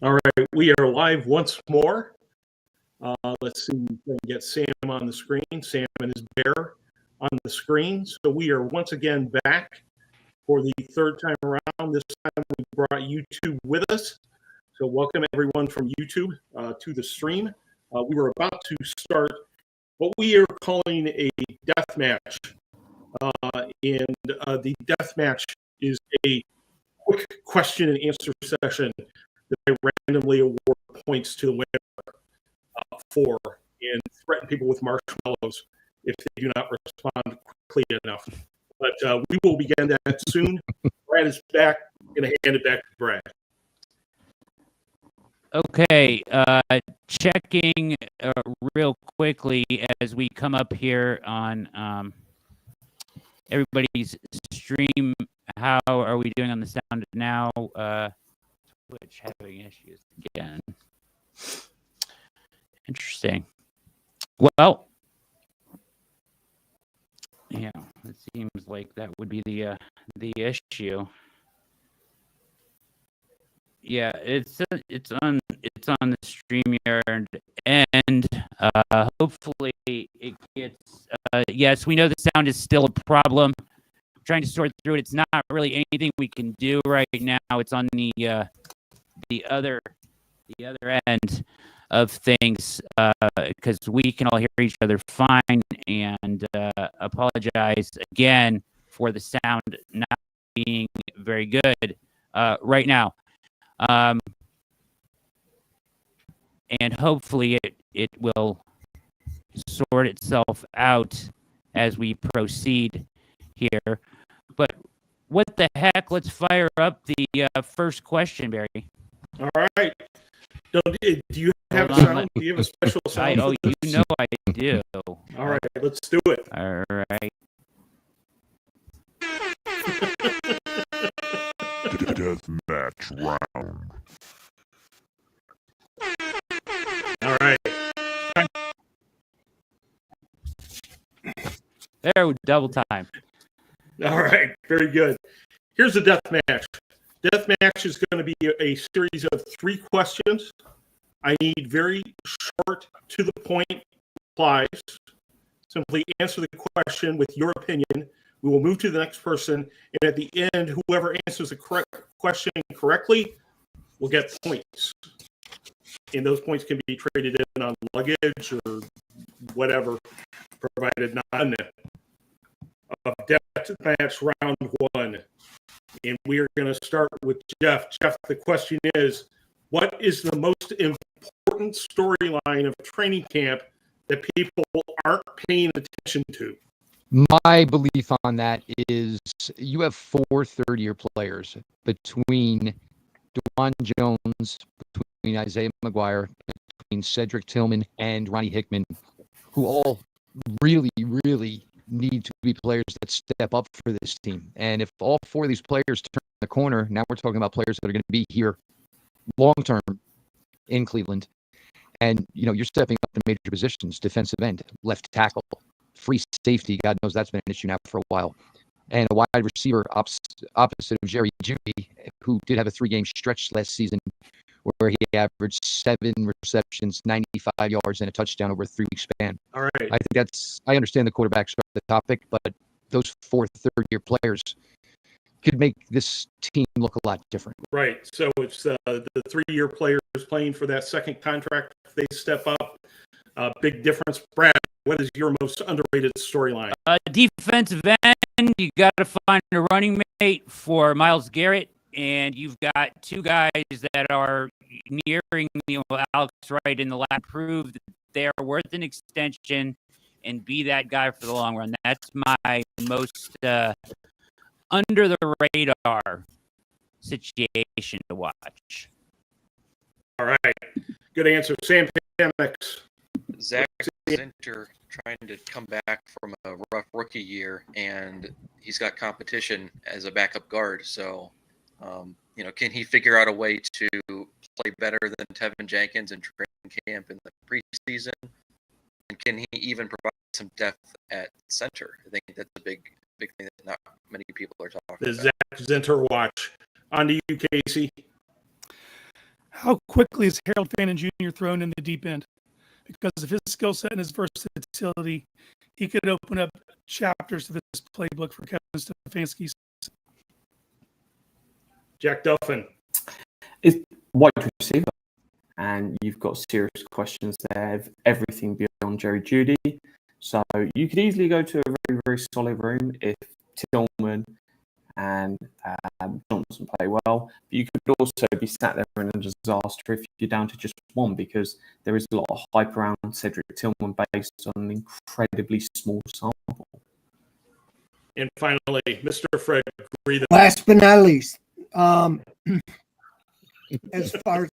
All right, we are live once more. Let's see if we can get Sam on the screen. Sam and his bear on the screen. So we are once again back for the third time around. This time we brought YouTube with us. So welcome everyone from YouTube to the stream. We were about to start what we are calling a death match. And the death match is a quick question and answer session that I randomly award points to the winner for and threaten people with marshmallows if they do not respond quickly enough. But we will begin that soon. Brad is back. I'm going to hand it back to Brad. Okay, checking real quickly as we come up here on everybody's stream. How are we doing on the sound now? Twitch having issues again. Interesting. Well, yeah, it seems like that would be the issue. Yeah, it's on the StreamYard, and hopefully it gets. Yes, we know the sound is still a problem. I'm trying to sort through it. It's not really anything we can do right now. It's on the other end of things because we can all hear each other fine. And apologize again for the sound not being very good right now. And hopefully it will sort itself out as we proceed here. But what the heck? Let's fire up the first question, Barry. All right. Do you have a sound? Do you have a special sound? You know I do. All right, let's do it. All right. Death match round. All right. There, double time. All right, very good. Here's the death match. Death match is going to be a series of 3 questions. I need very short, to the point replies. Simply answer the question with your opinion. We will move to the next person, and at the end, whoever answers the correct question correctly will get points. And those points can be traded in on luggage or whatever, provided not in it. Death match round 1. And we are going to start with Jeff. Jeff, the question is, what is the most important storyline of training camp that people aren't paying attention to? My belief on that is you have 4 third-year players between DeJuan Jones, between Isaiah McGuire, between Cedric Tillman and Ronnie Hickman, who all really, really need to be players that step up for this team. And if all 4 of these players turn the corner, now we're talking about players that are going to be here long-term in Cleveland. And, you're stepping up in major positions, defensive end, left tackle, free safety. God knows that's been an issue now for a while. And a wide receiver opposite of Jerry Jeudy, who did have a 3-game stretch last season where he averaged 7 receptions, 95 yards, and a touchdown over a 3-week span. All right. I understand the quarterbacks are the topic, but those 4 third-year players could make this team look a lot different. Right. So it's the 3-year players playing for that second contract. If they step up, big difference. Brad, what is your most underrated storyline? Defensive end, you got to find a running mate for Myles Garrett, and you've got 2 guys that are nearing Alex Wright in the lab, prove that they are worth an extension and be that guy for the long run. That's my most under the radar situation to watch. All right. Good answer. Sam Pamix. Zach Zinter trying to come back from a rough rookie year, and he's got competition as a backup guard. So, can he figure out a way to play better than Tevin Jenkins in training camp in the preseason? And can he even provide some depth at center? I think that's a big thing that not many people are talking about. The Zach Zinter watch. On to you, Casey. how quickly is Harold Fannin Jr. thrown in the deep end? Because of his skill set and his versatility, he could open up chapters to this playbook for Kevin Stefanski. Jack Duffin. It's wide receiver, and you've got serious questions there of everything beyond Jerry Jeudy. So you could easily go to a very, very solid room if Tillman and Johnson play well. But you could also be sat there in a disaster if you're down to just one, because there is a lot of hype around Cedric Tillman based on an incredibly small sample. And finally, Mr. Fred Greetham. Last but not least, as far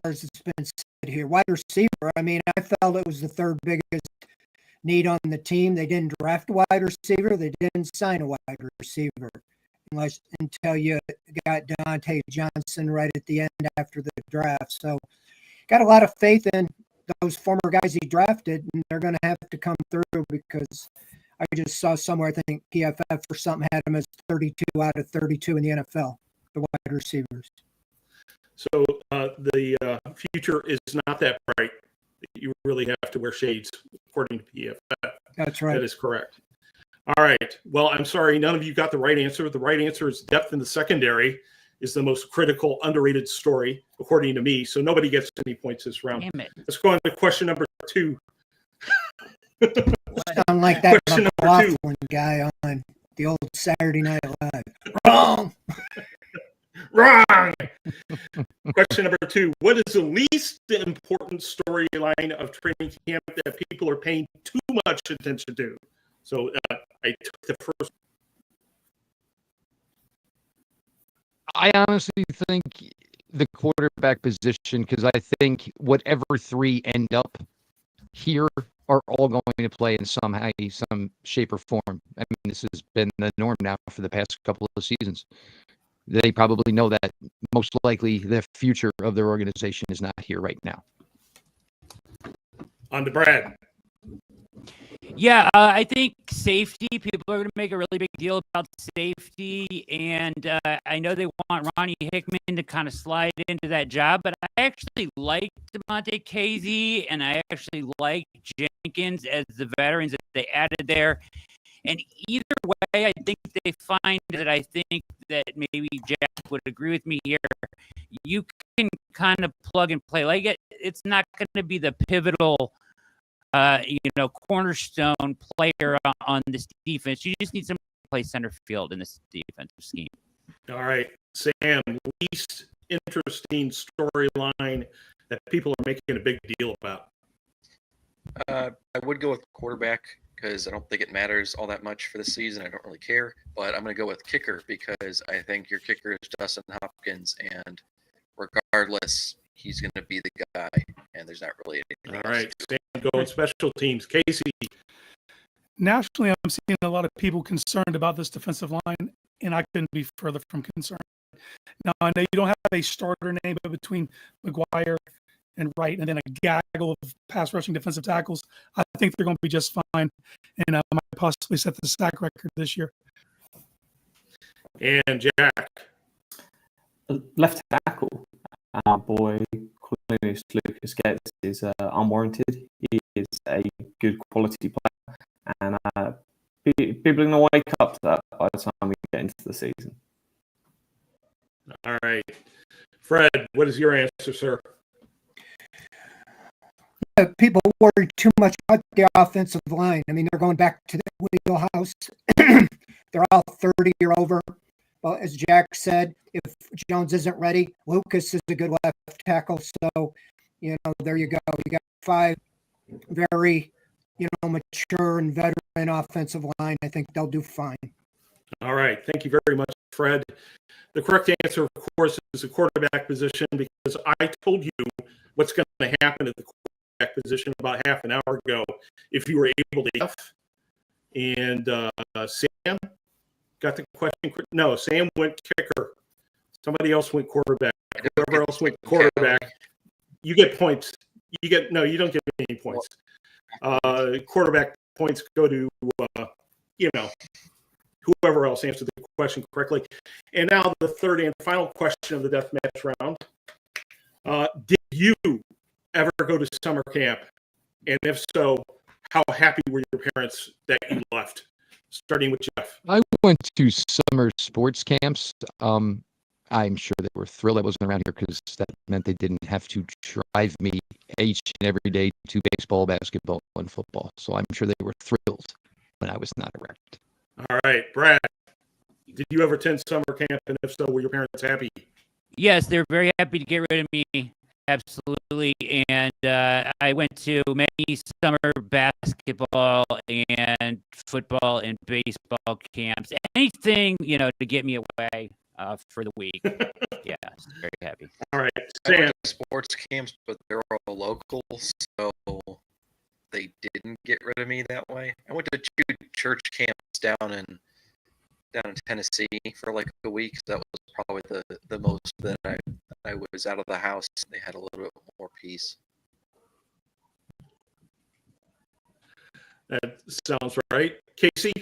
as it's been said here, wide receiver. I mean, I felt it was the third biggest need on the team. They didn't draft a wide receiver. They didn't sign a wide receiver until you got Deontay Johnson right at the end after the draft. So got a lot of faith in those former guys he drafted, and they're going to have to come through, because I just saw somewhere, I think PFF or something had him as 32 out of 32 in the NFL, the wide receivers. So the future is not that bright. You really have to wear shades, according to PFF. That's right. That is correct. All right. Well, I'm sorry, none of you got the right answer. The right answer is depth in the secondary is the most critical, underrated story, according to me. So nobody gets any points this round. Damn it. Let's go on to question number 2. Sound like that Question number 2. McLaughlin guy on the old Saturday Night Live. Wrong. Wrong. Question number 2. What is the least important storyline of training camp that people are paying too much attention to? So I took the first. I honestly think the quarterback position, because I think whatever three end up here are all going to play in some shape or form. I mean, this has been the norm now for the past couple of seasons. They probably know that most likely the future of their organization is not here right now. On to Brad. Yeah, I think safety, people are going to make a really big deal about safety, and I know they want Ronnie Hickman to kind of slide into that job, but I actually like DeMonte Casey, and I actually like Jenkins as the veterans that they added there. And either way, I think they find that I think that maybe Jack would agree with me here. You can kind of plug and play. Like it's not going to be the pivotal cornerstone player on this defense. You just need somebody to play center field in this defensive scheme. All right, Sam, least interesting storyline that people are making a big deal about. I would go with quarterback because I don't think it matters all that much for the season. I don't really care, but I'm going to go with kicker because I think your kicker is Dustin Hopkins, and regardless, he's going to be the guy, and there's not really anything All else. right, Sam, going special teams. Casey. Nationally, I'm seeing a lot of people concerned about this defensive line, and I couldn't be further from concerned. Now, I know you don't have a starter name, but between McGuire and Wright, and then a gaggle of pass rushing defensive tackles, I think they're going to be just fine, and might possibly set the sack record this year. And Jack. Left tackle, our boy Cornelius Lucas gets is unwarranted. He is a good quality player, and people are going to wake up to that by the time we get into the season. All right. Fred, what is your answer, sir? People worry too much about the offensive line. I mean, they're going back to the wheelhouse. They're all 30 or over. Well, as Jack said, if Jones isn't ready, Lucas is a good left tackle. So, there you go. You got 5 very, mature and veteran offensive line. I think they'll do fine. All right. Thank you very much, Fred. The correct answer, of course, is the quarterback position, because I told you what's going to happen at the quarterback position about half an hour ago if you were able to. And Sam got the question. No, Sam went kicker. Somebody else went quarterback. Whoever else went quarterback, you get points. You don't get any points. Quarterback points go to, whoever else answered the question correctly. And now the third and final question of the deathmatch round. Did you ever go to summer camp? And if so, how happy were your parents that you left? Starting with Jeff. I went to summer sports camps. I'm sure they were thrilled I wasn't around here because that meant they didn't have to drive me each and every day to baseball, basketball, and football. So I'm sure they were thrilled when I was not around. All right, Brad. Did you ever attend summer camp? And if so, were your parents happy? Yes, they're very happy to get rid of me. Absolutely. And I went to many summer basketball and football and baseball camps. Anything, to get me away for the week. Yeah, very happy. All right, I Sam. went to sports camps, but they're all local, so they didn't get rid of me that way. I went to 2 church camps down in Tennessee for like a week. So that was probably the most that I was out of the house. They had a little bit more peace. That sounds right. Casey?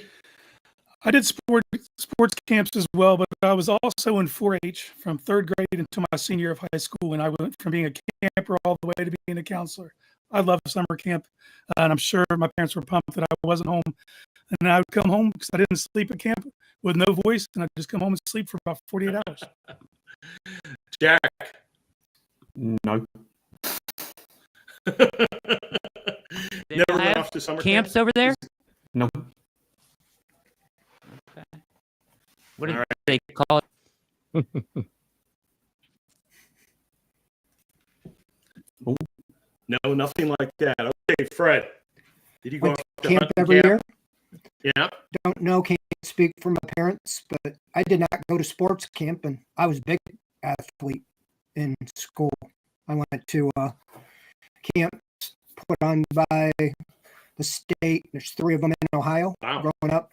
I did sports camps as well, but I was also in 4-H from 3rd grade until my senior year of high school, and I went from being a camper all the way to being a counselor. I loved summer camp, and I'm sure my parents were pumped that I wasn't home. And I would come home because I didn't sleep at camp with no voice, and I'd just come home and sleep for about 48 hours. Jack? No. They Never don't went have off to summer camps camp? over there? No. Okay. What do All they call it? No, nothing like that. Okay, Fred. Did you go Went off to to camp hunting every camp? year. Yeah. Don't know, can't speak for my parents, but I did not go to sports camp, and I was a big athlete in school. I went to camps put on by the state. There's 3 of them in Ohio. Wow. Growing up,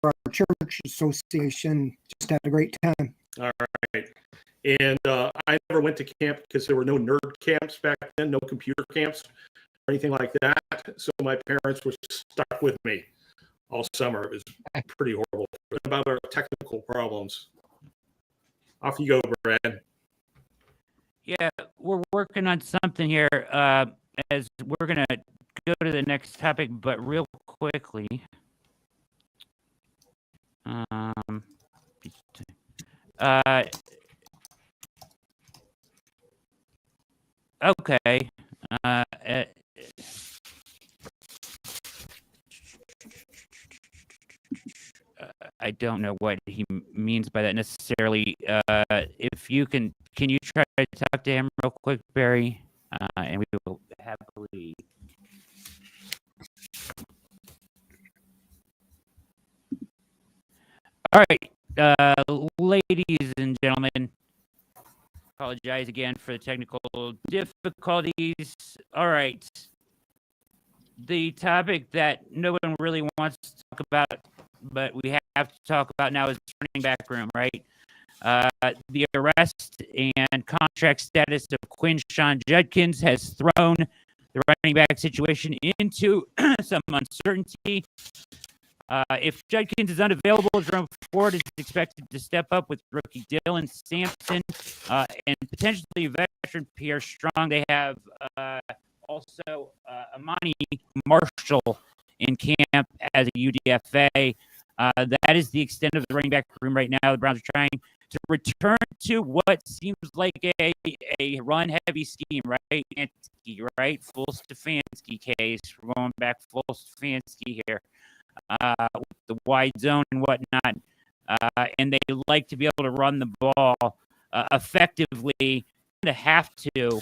our church association just had a great time. All right. And I never went to camp because there were no nerd camps back then, no computer camps or anything like that. So my parents were stuck with me all summer. It was pretty horrible. What about our technical problems? Off you go, Brad. Yeah, we're working on something here as we're going to go to the next topic, but real quickly. Okay. I don't know what he means by that necessarily. If you can you try to talk to him real quick, Barry? And we will happily. All right, ladies and gentlemen, apologize again for the technical difficulties. All right. The topic that no one really wants to talk about, but we have to talk about now is running back room, right? The arrest and contract status of Quinshon Judkins has thrown the running back situation into some uncertainty. If Judkins is unavailable, Jerome Ford is expected to step up with rookie Dylan Sampson and potentially veteran Pierre Strong. They have also Amani Marshall in camp as a UDFA. That is the extent of the running back room right now. The Browns are trying to return to what seems like a run-heavy scheme, right? Stefanski, right? Full Stefanski case. We're going back full Stefanski here. With the wide zone and whatnot. And they like to be able to run the ball effectively, to have to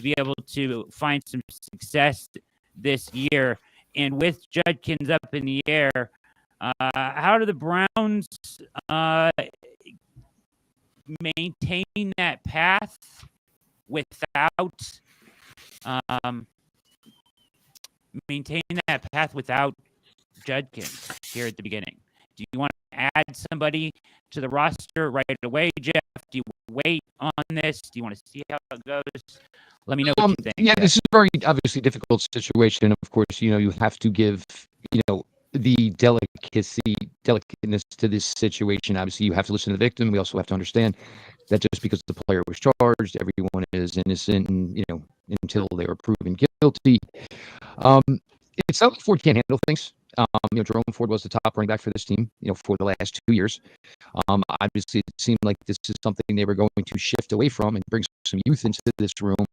be able to find some success this year. And with Judkins up in the air, how do the Browns maintain that path without Judkins here at the beginning? Do you want to add somebody to the roster right away, Jeff? Do you wait on this? Do you want to see how it goes? Let me know what you think. Yeah, this is a very obviously difficult situation. Of course, you have to give, the delicateness to this situation. Obviously, you have to listen to the victim. We also have to understand that just because the player was charged, everyone is innocent, and until they were proven guilty. It's not like Ford can't handle things. Jerome Ford was the top running back for this team, for the last 2 years. Obviously, it seemed like this is something they were going to shift away from and bring some youth into this room.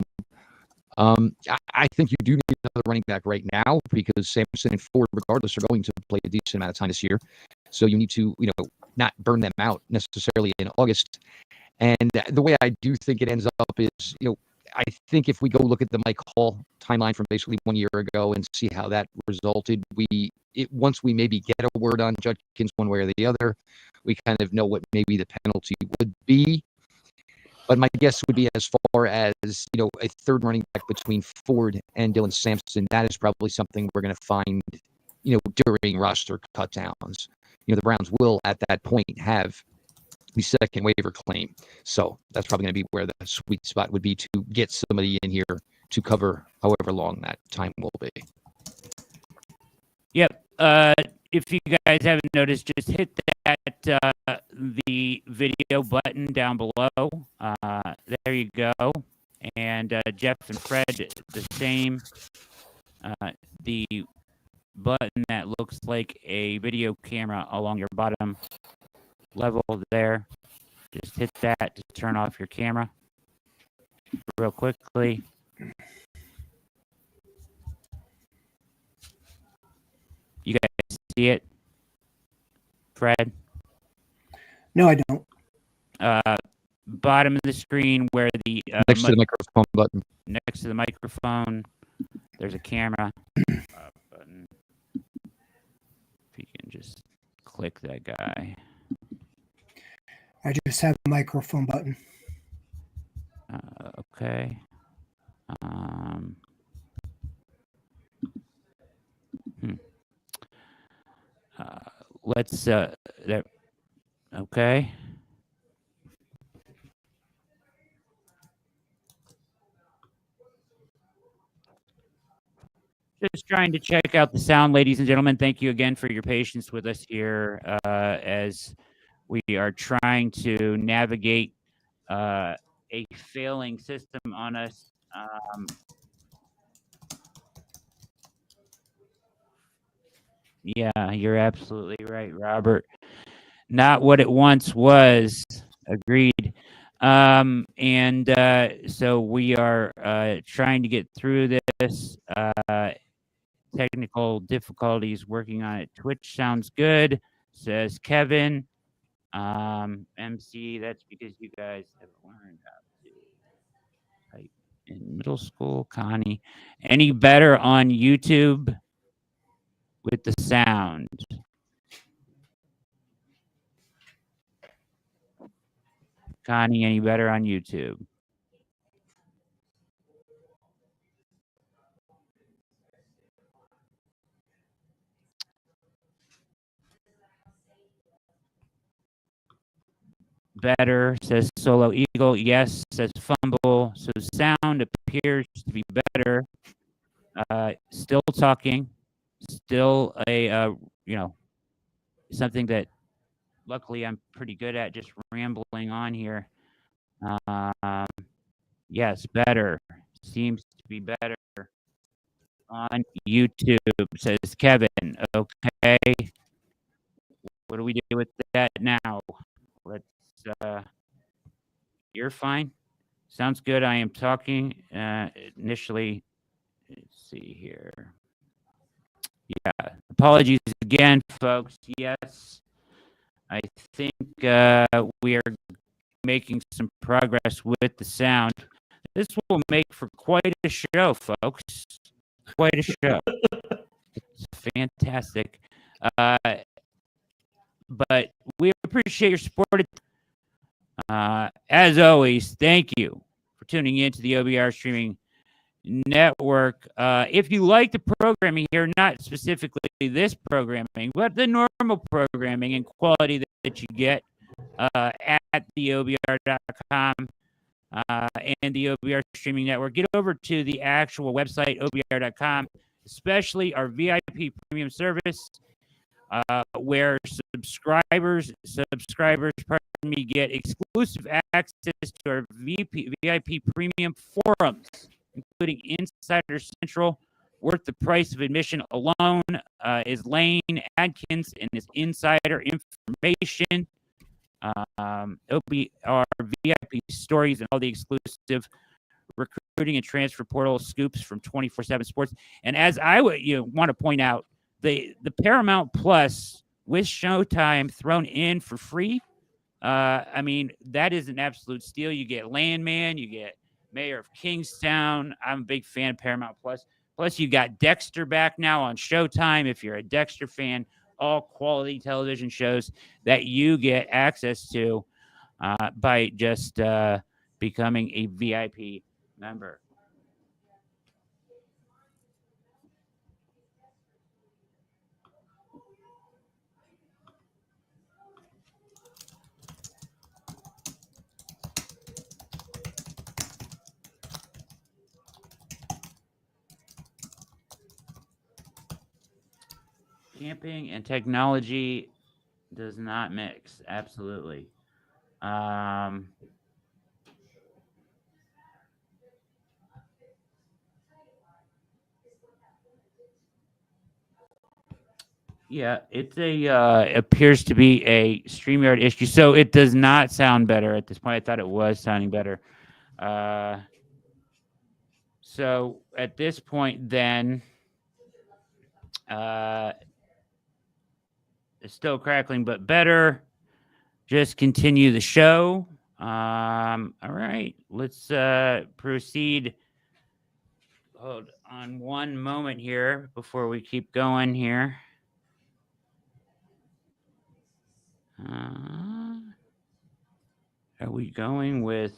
I think you do need another running back right now because Sampson and Ford, regardless, are going to play a decent amount of time this year. So you need to, not burn them out necessarily in August. And the way I do think it ends up is, I think if we go look at the Mike Hall timeline from basically 1 year ago and see how that resulted, once we maybe get a word on Judkins one way or the other, we kind of know what maybe the penalty would be. But my guess would be as far as, a third running back between Ford and Dylan Sampson, that is probably something we're going to find, during roster cut downs. The Browns will at that point have the second waiver claim. So that's probably going to be where the sweet spot would be to get somebody in here to cover however long that time will be. Yep. If you guys haven't noticed, just hit that the video button down below. There you go. And Jeff and Fred, the same. The button that looks like a video camera along your bottom level there. Just hit that to turn off your camera real quickly. You guys see it? Fred? No, I don't. Bottom of the screen where the next to the microphone button. Next to the microphone, there's a camera button. If you can just click that guy. I just have a microphone button. Okay. Let's there. Okay. Just trying to check out the sound, ladies and gentlemen. Thank you again for your patience with us here as we are trying to navigate a failing system on us. Yeah, you're absolutely right, Robert. Not what it once was. Agreed. So we are trying to get through this. Technical difficulties working on it. Twitch sounds good, says Kevin. MC, that's because you guys have learned how to type in middle school. Connie, any better on YouTube with the sound? Connie, any better on YouTube? Better, says Solo Eagle. Yes, says Fumble. So sound appears to be better. Still talking. Still a, something that luckily I'm pretty good at, just rambling on here. Yes, better. Seems to be better on YouTube, says Kevin. Okay. What do we do with that now? Let's, you're fine. Sounds good. I am talking initially. Let's see here. Yeah. Apologies again, folks. Yes. I think we are making some progress with the sound. This will make for quite a show, folks. Quite a show. It's fantastic. But we appreciate your support. As always, thank you for tuning in to the OBR Streaming Network. If you like the programming here, not specifically this programming, but the normal programming and quality that you get at the OBR.com and the OBR Streaming Network, get over to the actual website, OBR.com, especially our VIP premium service. where subscribers, pardon me, get exclusive access to our VIP premium forums, including Insider Central. Worth the price of admission alone is Lane Adkins and his insider information. OBR VIP stories and all the exclusive recruiting and transfer portal scoops from 24/7 Sports. And as I would want to point out, the Paramount Plus with Showtime thrown in for free. I mean, that is an absolute steal. You get Landman, you get Mayor of Kingstown. I'm a big fan of Paramount Plus. Plus, you got Dexter back now on Showtime. If you're a Dexter fan, all quality television shows that you get access to by just becoming a VIP member. Camping and technology does not mix. Absolutely. Yeah, it's appears to be a StreamYard issue. So it does not sound better at this point. I thought it was sounding better. So at this point, then, it's still crackling, but better. Just continue the show. All right, let's proceed. Hold on one moment here before we keep going here. Are we going with...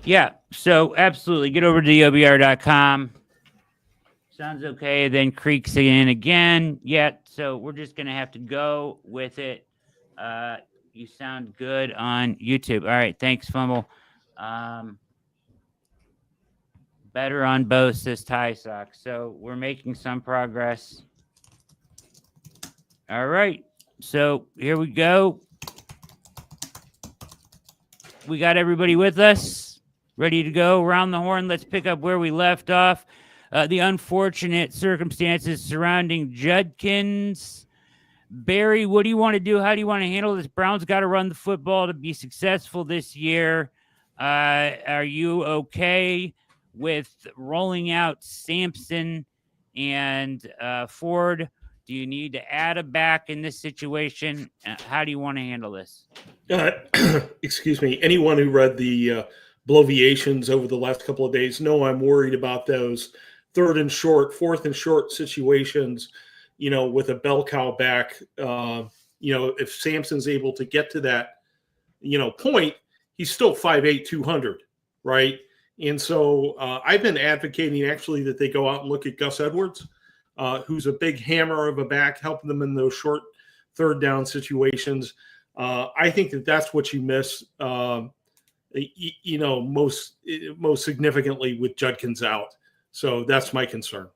Yeah, so absolutely. Get over to OBR.com. Sounds okay. Then creaks in again. Yeah, so we're just going to have to go with it. You sound good on YouTube. All right, thanks, Fumble. Better on both, says Tie Sock. So we're making some progress. All right, so here we go. We got everybody with us, ready to go around the horn. Let's pick up where we left off. The unfortunate circumstances surrounding Judkins. Barry, what do you want to do? How do you want to handle this? Browns got to run the football to be successful this year. Are you okay with rolling out Sampson and Ford? Do you need to add a back in this situation? How do you want to handle this? Excuse me. Anyone who read the bloviations over the last couple of days know I'm worried about those third and short, fourth and short situations, with a bell cow back. If Sampson's able to get to that, point, he's still 5'8", 200, right? And so I've been advocating actually that they go out and look at Gus Edwards, who's a big hammer of a back, helping them in those short third down situations. I think that's what you miss, most significantly with Judkins out. So that's my concern.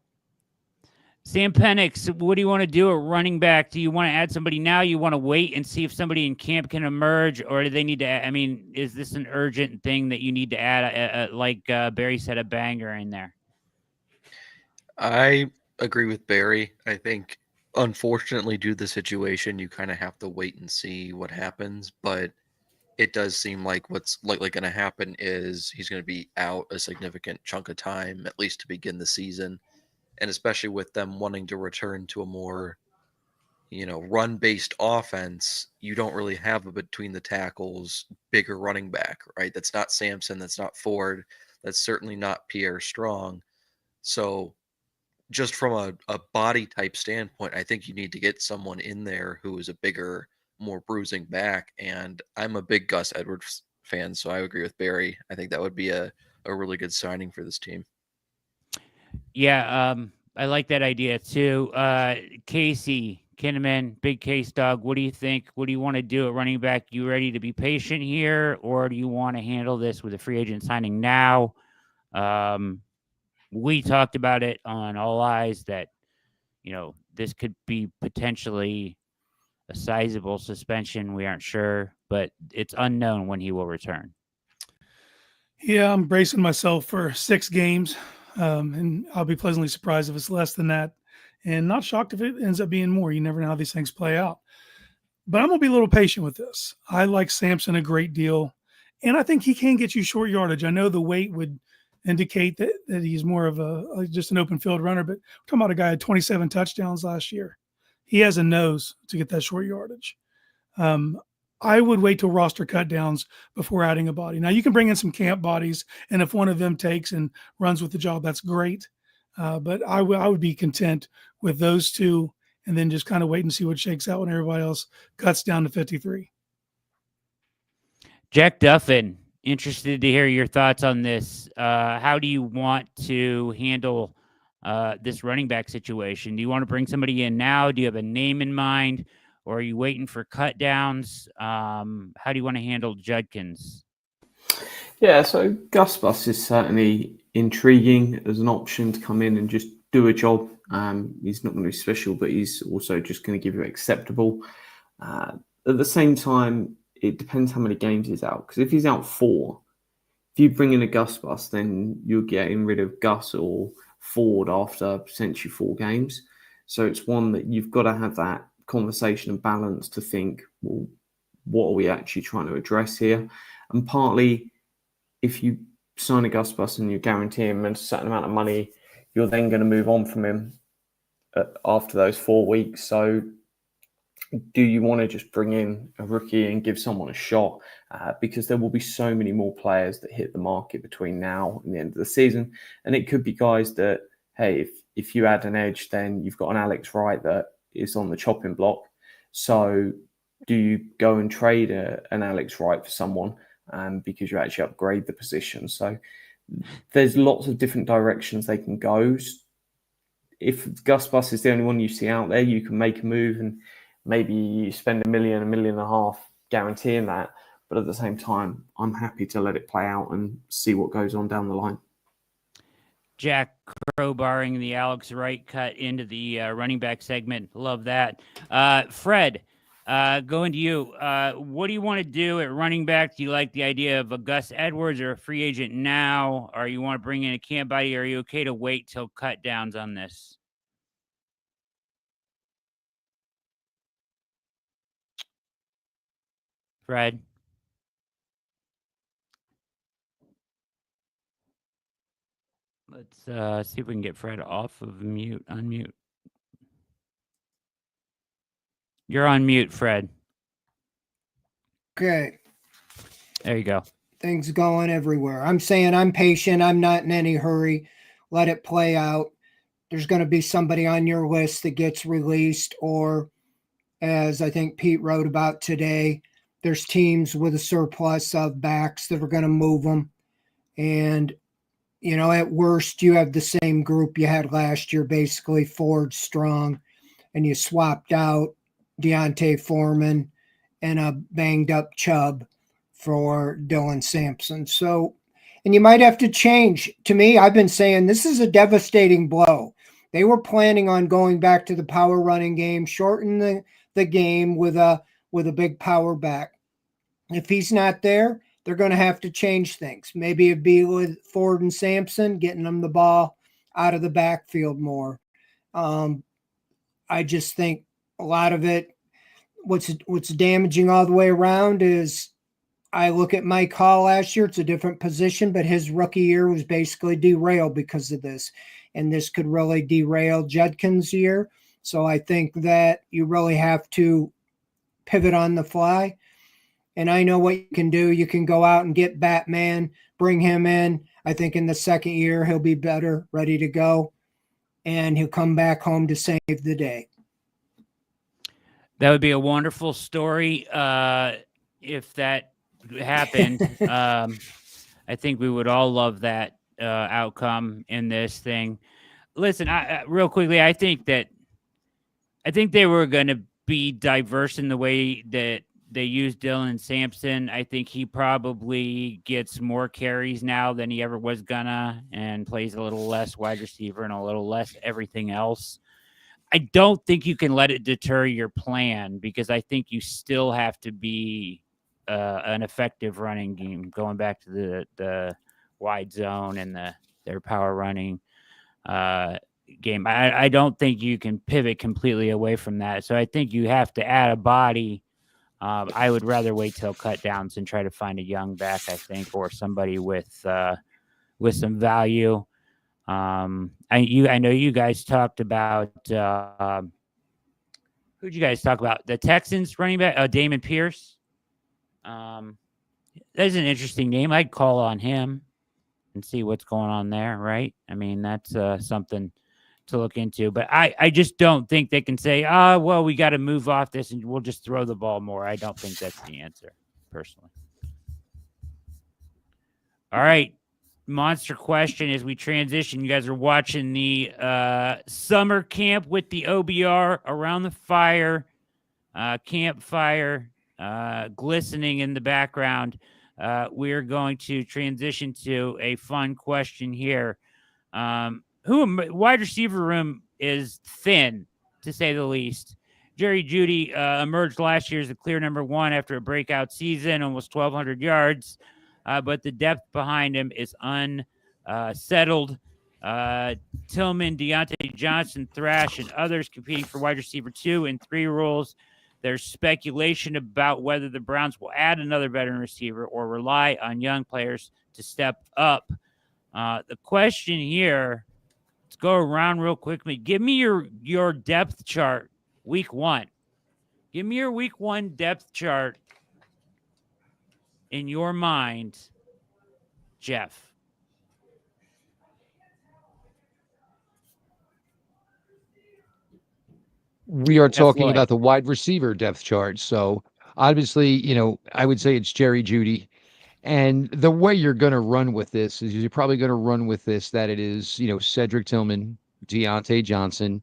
Sam Penix, what do you want to do at running back? Do you want to add somebody now? You want to wait and see if somebody in camp can emerge, or do they need to add, is this an urgent thing that you need to add, like Barry said, a banger in there? I agree with Barry. I think, unfortunately, due to the situation, you kind of have to wait and see what happens. But it does seem like what's likely going to happen is he's going to be out a significant chunk of time, at least to begin the season. And especially with them wanting to return to a more, run-based offense, you don't really have a between the tackles bigger running back, right? That's not Sampson. That's not Ford. That's certainly not Pierre Strong. So just from a body type standpoint, I think you need to get someone in there who is a bigger, more bruising back. And I'm a big Gus Edwards fan, so I agree with Barry. I think that would be a really good signing for this team. Yeah, I like that idea too. Casey Kinnaman, big case dog. What do you think? What do you want to do at running back? You ready to be patient here, or do you want to handle this with a free agent signing now? we talked about it on All Eyes that, this could be potentially a sizable suspension. We aren't sure, but it's unknown when he will return. Yeah, I'm bracing myself for 6 games, and I'll be pleasantly surprised if it's less than that, and not shocked if it ends up being more. You never know how these things play out. But I'm going to be a little patient with this. I like Sampson a great deal, and I think he can get you short yardage. I know the weight would indicate that he's more of just an open field runner, but we're talking about a guy who had 27 touchdowns last year. He has a nose to get that short yardage. I would wait till roster cut downs before adding a body. Now you can bring in some camp bodies, and if one of them takes and runs with the job, that's great. But I would be content with those two, and then just kind of wait and see what shakes out when everybody else cuts down to 53. Jack Duffin, interested to hear your thoughts on this. How do you want to handle this running back situation? Do you want to bring somebody in now? Do you have a name in mind? Or are you waiting for cut downs? How do you want to handle Judkins? Yeah, so Gus Bus is certainly intriguing as an option to come in and just do a job. He's not going to be special, but he's also just going to give you acceptable. At the same time, it depends how many games he's out. Because if he's out 4, if you bring in a Gus Bus, then you're getting rid of Gus or Ford after potentially 4 games. So it's one that you've got to have that conversation and balance to think, well, what are we actually trying to address here? And partly, if you sign a Gus Bus and you guarantee him a certain amount of money, you're then going to move on from him after those 4 weeks. So do you want to just bring in a rookie and give someone a shot? Because there will be so many more players that hit the market between now and the end of the season. And it could be guys that, hey, if you add an edge, then you've got an Alex Wright that is on the chopping block. So do you go and trade an Alex Wright for someone because you actually upgrade the position? So there's lots of different directions they can go. If Gus Bus is the only one you see out there, you can make a move and maybe you spend $1 million, $1.5 million guaranteeing that. But at the same time, I'm happy to let it play out and see what goes on down the line. Jack crowbarring the Alex Wright cut into the running back segment. Love that. Fred, going to you. What do you want to do at running back? Do you like the idea of a Gus Edwards or a free agent now? Or you want to bring in a camp body? Or are you okay to wait till cut downs on this? Fred? Let's see if we can get Fred off of mute. Unmute. You're on mute, Fred. Okay. There you go. Things going everywhere. I'm saying I'm patient. I'm not in any hurry. Let it play out. There's going to be somebody on your list that gets released, or as I think Pete wrote about today, there's teams with a surplus of backs that are going to move them. And, at worst, you have the same group you had last year, basically Ford strong, and you swapped out Deontay Foreman and a banged up Chubb for Dylan Sampson. So, and you might have to change. To me, I've been saying this is a devastating blow. They were planning on going back to the power running game, shorten the game with a big power back. If he's not there, they're going to have to change things. Maybe it'd be with Ford and Sampson, getting them the ball out of the backfield more. I just think a lot of it, what's damaging all the way around is I look at Mike Hall last year. It's a different position, but his rookie year was basically derailed because of this. And this could really derail Judkins' year. So I think that you really have to pivot on the fly. And I know what you can do. You can go out and get Batman, bring him in. I think in the second year, he'll be better, ready to go. And he'll come back home to save the day. That would be a wonderful story if that happened. I think we would all love that outcome in this thing. Listen, real quickly, I think they were going to be diverse in the way that they use Dylan Sampson. I think he probably gets more carries now than he ever was gonna, and plays a little less wide receiver and a little less everything else. I don't think you can let it deter your plan, because I think you still have to be an effective running game, going back to the wide zone and their power running game. I don't think you can pivot completely away from that. So I think you have to add a body. I would rather wait till cut downs and try to find a young back, I think, or somebody with some value. I know you guys talked about who'd you guys talk about? The Texans running back, Damon Pierce. That's an interesting name. I'd call on him and see what's going on there, right? I mean, that's something to look into. But I just don't think they can say, well, we got to move off this and we'll just throw the ball more. I don't think that's the answer, personally. All right. Monster question as we transition. You guys are watching the summer camp with the OBR around the fire, campfire, glistening in the background. We're going to transition to a fun question here. Wide receiver room is thin, to say the least. Jerry Jeudy emerged last year as the clear number one after a breakout season, almost 1,200 yards. But the depth behind him is unsettled. Tillman, Deontay Johnson, Thrash, and others competing for wide receiver 2 and 3 roles. There's speculation about whether the Browns will add another veteran receiver or rely on young players to step up. The question here, let's go around real quickly. Give me your depth chart, week 1. Give me your week 1 depth chart in your mind, Jeff. We are talking Lloyd. about the wide receiver depth chart. So obviously, I would say it's Jerry Jeudy. And the way you're going to run with this is you're probably going to run with this, that it is, Cedric Tillman, Deontay Johnson.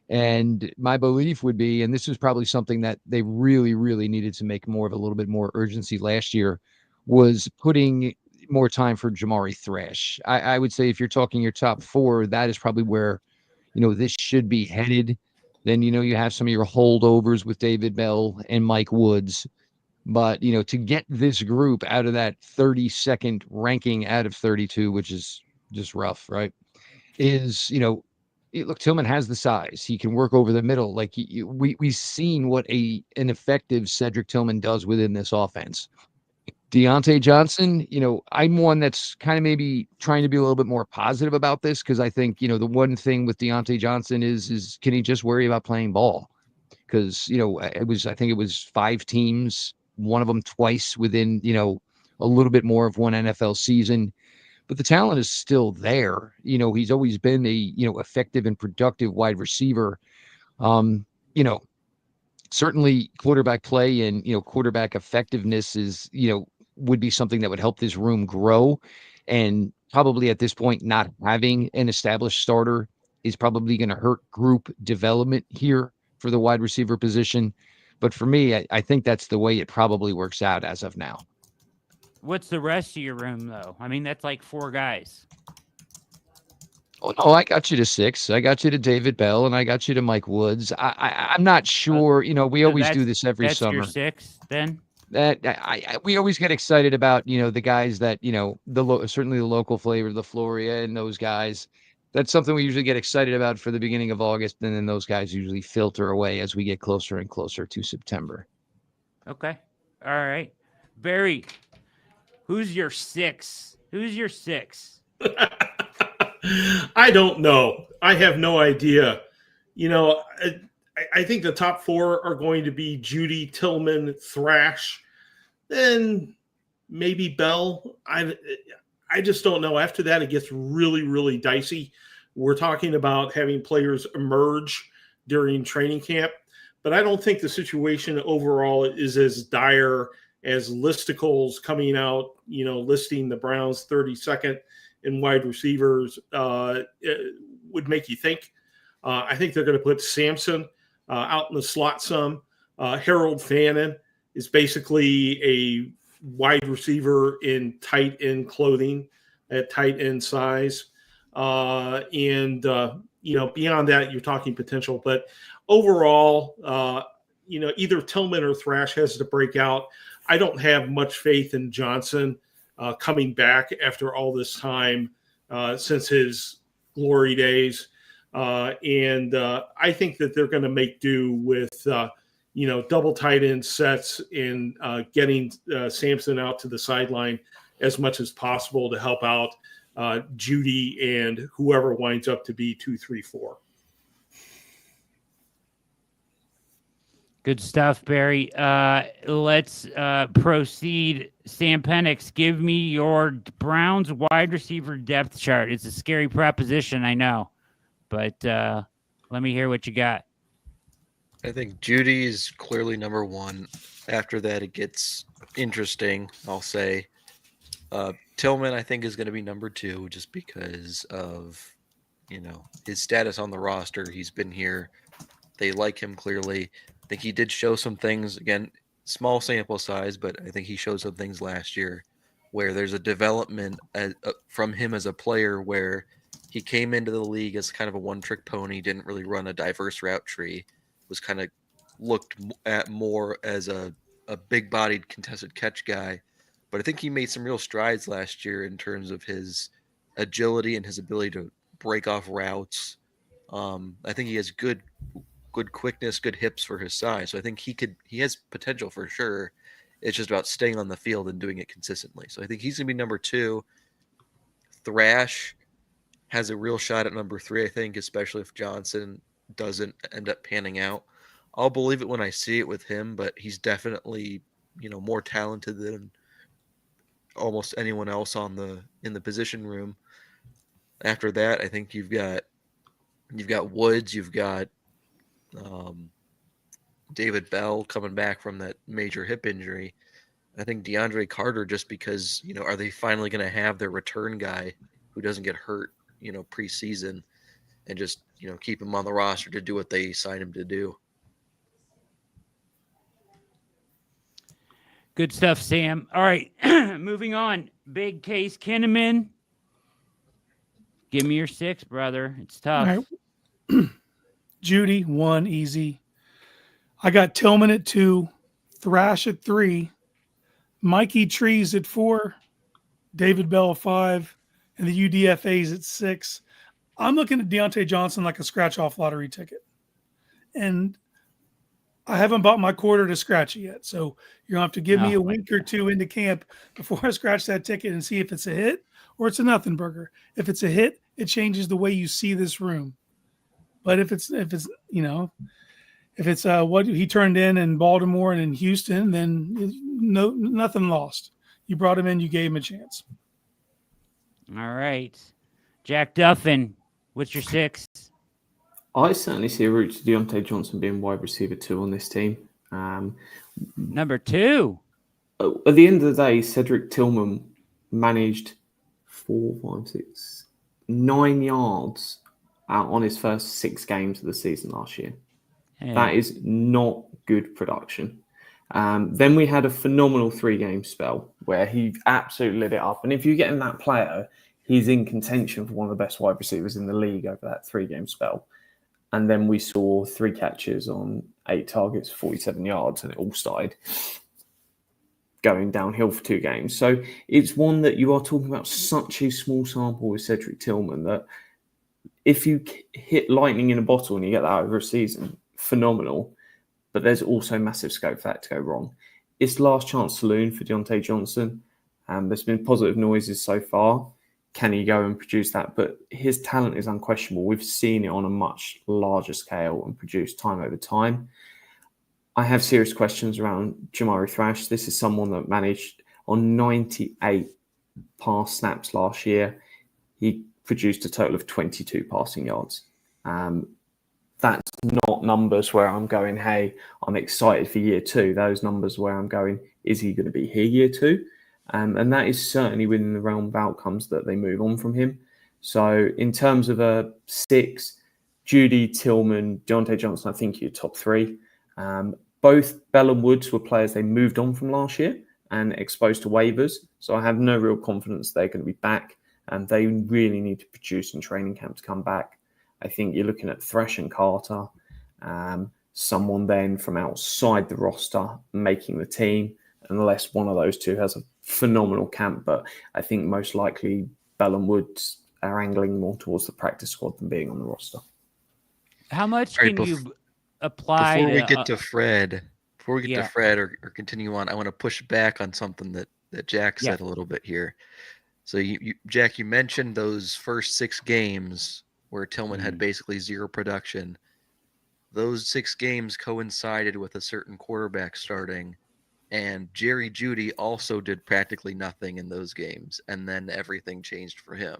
And my belief would be, and this is probably something that they really, really needed to make more of a little bit more urgency last year, was putting more time for Jamari Thrash. I would say if you're talking your top 4, that is probably where, this should be headed. Then, you have some of your holdovers with David Bell and Mike Woods. But, to get this group out of that 32nd ranking out of 32, which is just rough, right, is, look, Tillman has the size. He can work over the middle. Like we've seen what an effective Cedric Tillman does within this offense. Deontay Johnson, I'm one that's kind of maybe trying to be a little bit more positive about this, because I think, the one thing with Deontay Johnson is can he just worry about playing ball? Because, I think it was 5 teams, one of them twice within, a little bit more of one NFL season. But the talent is still there. He's always been a, effective and productive wide receiver. Certainly quarterback play and, quarterback effectiveness is, would be something that would help this room grow. And probably at this point, not having an established starter is probably going to hurt group development here for the wide receiver position. But for me, I think that's the way it probably works out as of now. What's the rest of your room, though? I mean, that's like 4 guys. Oh, no, I got you to 6. I got you to David Bell, and I got you to Mike Woods. I'm not sure. We always do this every summer. That's your 6, then? That we always get excited about, the guys that, certainly the local flavor, the Floria and those guys. That's something we usually get excited about for the beginning of August, and then those guys usually filter away as we get closer and closer to September. Okay. All right. Barry, who's your 6? Who's your 6? I don't know. I have no idea. I think the top 4 are going to be Jeudy, Tillman, Thrash, then maybe Bell. I just don't know. After that, it gets really, really dicey. We're talking about having players emerge during training camp, but I don't think the situation overall is as dire as listicles coming out, listing the Browns 32nd in wide receivers would make you think. I think they're going to put Sampson out in the slot some. Harold Fannin is basically a wide receiver in tight end clothing at tight end size. And beyond that, you're talking potential. But overall, either Tillman or Thrash has to break out. I don't have much faith in Johnson coming back after all this time since his glory days. And I think that they're going to make do with, double tight end sets and getting Sampson out to the sideline as much as possible to help out Judy and whoever winds up to be 2, 3, 4. Good stuff, Barry. Let's proceed. Sam Penix, give me your Browns wide receiver depth chart. It's a scary proposition, I know, but let me hear what you got. I think Judy is clearly number one. After that, it gets interesting, I'll say. Tillman, I think, is going to be number 2 just because of, his status on the roster. He's been here. They like him clearly. I think he did show some things, again, small sample size, but I think he showed some things last year where there's a development from him as a player where he came into the league as kind of a one-trick pony, didn't really run a diverse route tree, was kind of looked at more as a big-bodied contested catch guy. But I think he made some real strides last year in terms of his agility and his ability to break off routes. I think he has good quickness, good hips for his size. So I think he has potential for sure. It's just about staying on the field and doing it consistently. So I think he's going to be number 2. Thrash has a real shot at number 3, I think, especially if Johnson doesn't end up panning out. I'll believe it when I see it with him, but he's definitely, more talented than almost anyone else in the position room. After that, I think you've got Woods, you've got David Bell coming back from that major hip injury. I think DeAndre Carter, just because, are they finally going to have their return guy who doesn't get hurt, preseason, and just, keep him on the roster to do what they signed him to do. Good stuff, Sam. All right, moving on. Big Case Kinnaman. Give me your 6, brother. It's tough. All right. Judy, 1, easy. I got Tillman at 2, Thrash at 3, Mikey Trees at 4, David Bell at 5, and the UDFAs at 6. I'm looking at Deontay Johnson like a scratch-off lottery ticket. And I haven't bought my quarter to scratch it yet. So you're going to have to give me a week or 2 into camp before I scratch that ticket and see if it's a hit or it's a nothing burger. If it's a hit, it changes the way you see this room. But if it's what he turned in Baltimore and in Houston, then nothing lost. You brought him in, you gave him a chance. All right. Jack Duffin, what's your 6? I certainly see a route to Deontay Johnson being wide receiver 2 on this team. Number 2. At the end of the day, Cedric Tillman managed 9 yards on his first 6 games of the season last year. Hey. That is not good production. Then we had a phenomenal 3-game spell where he absolutely lit it up. And if you're getting that player, he's in contention for one of the best wide receivers in the league over that 3-game spell. And then we saw 3 catches on 8 targets, 47 yards, and it all started going downhill for 2 games. So it's one that you are talking about such a small sample with Cedric Tillman that if you hit lightning in a bottle and you get that over a season, phenomenal. But there's also massive scope for that to go wrong. It's last chance saloon for Deontay Johnson. There's been positive noises so far. Can he go and produce that? But his talent is unquestionable. We've seen it on a much larger scale and produced time over time. I have serious questions around Jamari Thrash. This is someone that managed on 98 pass snaps last year. He produced a total of 22 passing yards. That's not numbers where I'm going, hey, I'm excited for year 2. Those numbers where I'm going, is he going to be here year 2? And that is certainly within the realm of outcomes that they move on from him. So in terms of a 6, Judy, Tillman, Deontay Johnson, I think you're top 3. both Bell and Woods were players they moved on from last year and exposed to waivers. So I have no real confidence they're going to be back, and they really need to produce in training camp to come back. I think you're looking at Thresh and Carter, someone then from outside the roster making the team, unless one of those two has a phenomenal camp. But I think most likely Bell and Woods are angling more towards the practice squad than being on the roster. How much All right, can you apply? Before we get to Fred, Yeah. to Fred or continue on, I want to push back on something that Jack said a little bit here. So Jack, you mentioned those first 6 games where Tillman had basically zero production. Those 6 games coincided with a certain quarterback starting, and Jerry Jeudy also did practically nothing in those games, and then everything changed for him.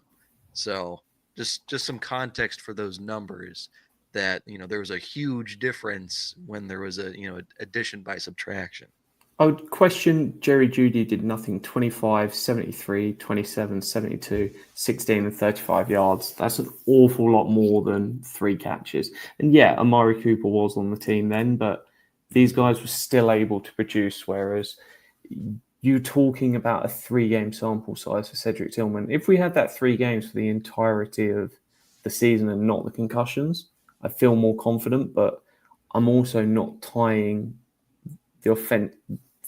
So just some context for those numbers, that there was a huge difference when there was a addition by subtraction. I would question Jerry Jeudy did nothing. 25, 73, 27, 72, 16 and 35 yards. That's an awful lot more than 3 catches. And yeah, Amari Cooper was on the team then, but these guys were still able to produce, whereas you talking about a 3-game sample size for Cedric Tillman. If we had that 3 games for the entirety of the season and not the concussions, I feel more confident, but I'm also not tying the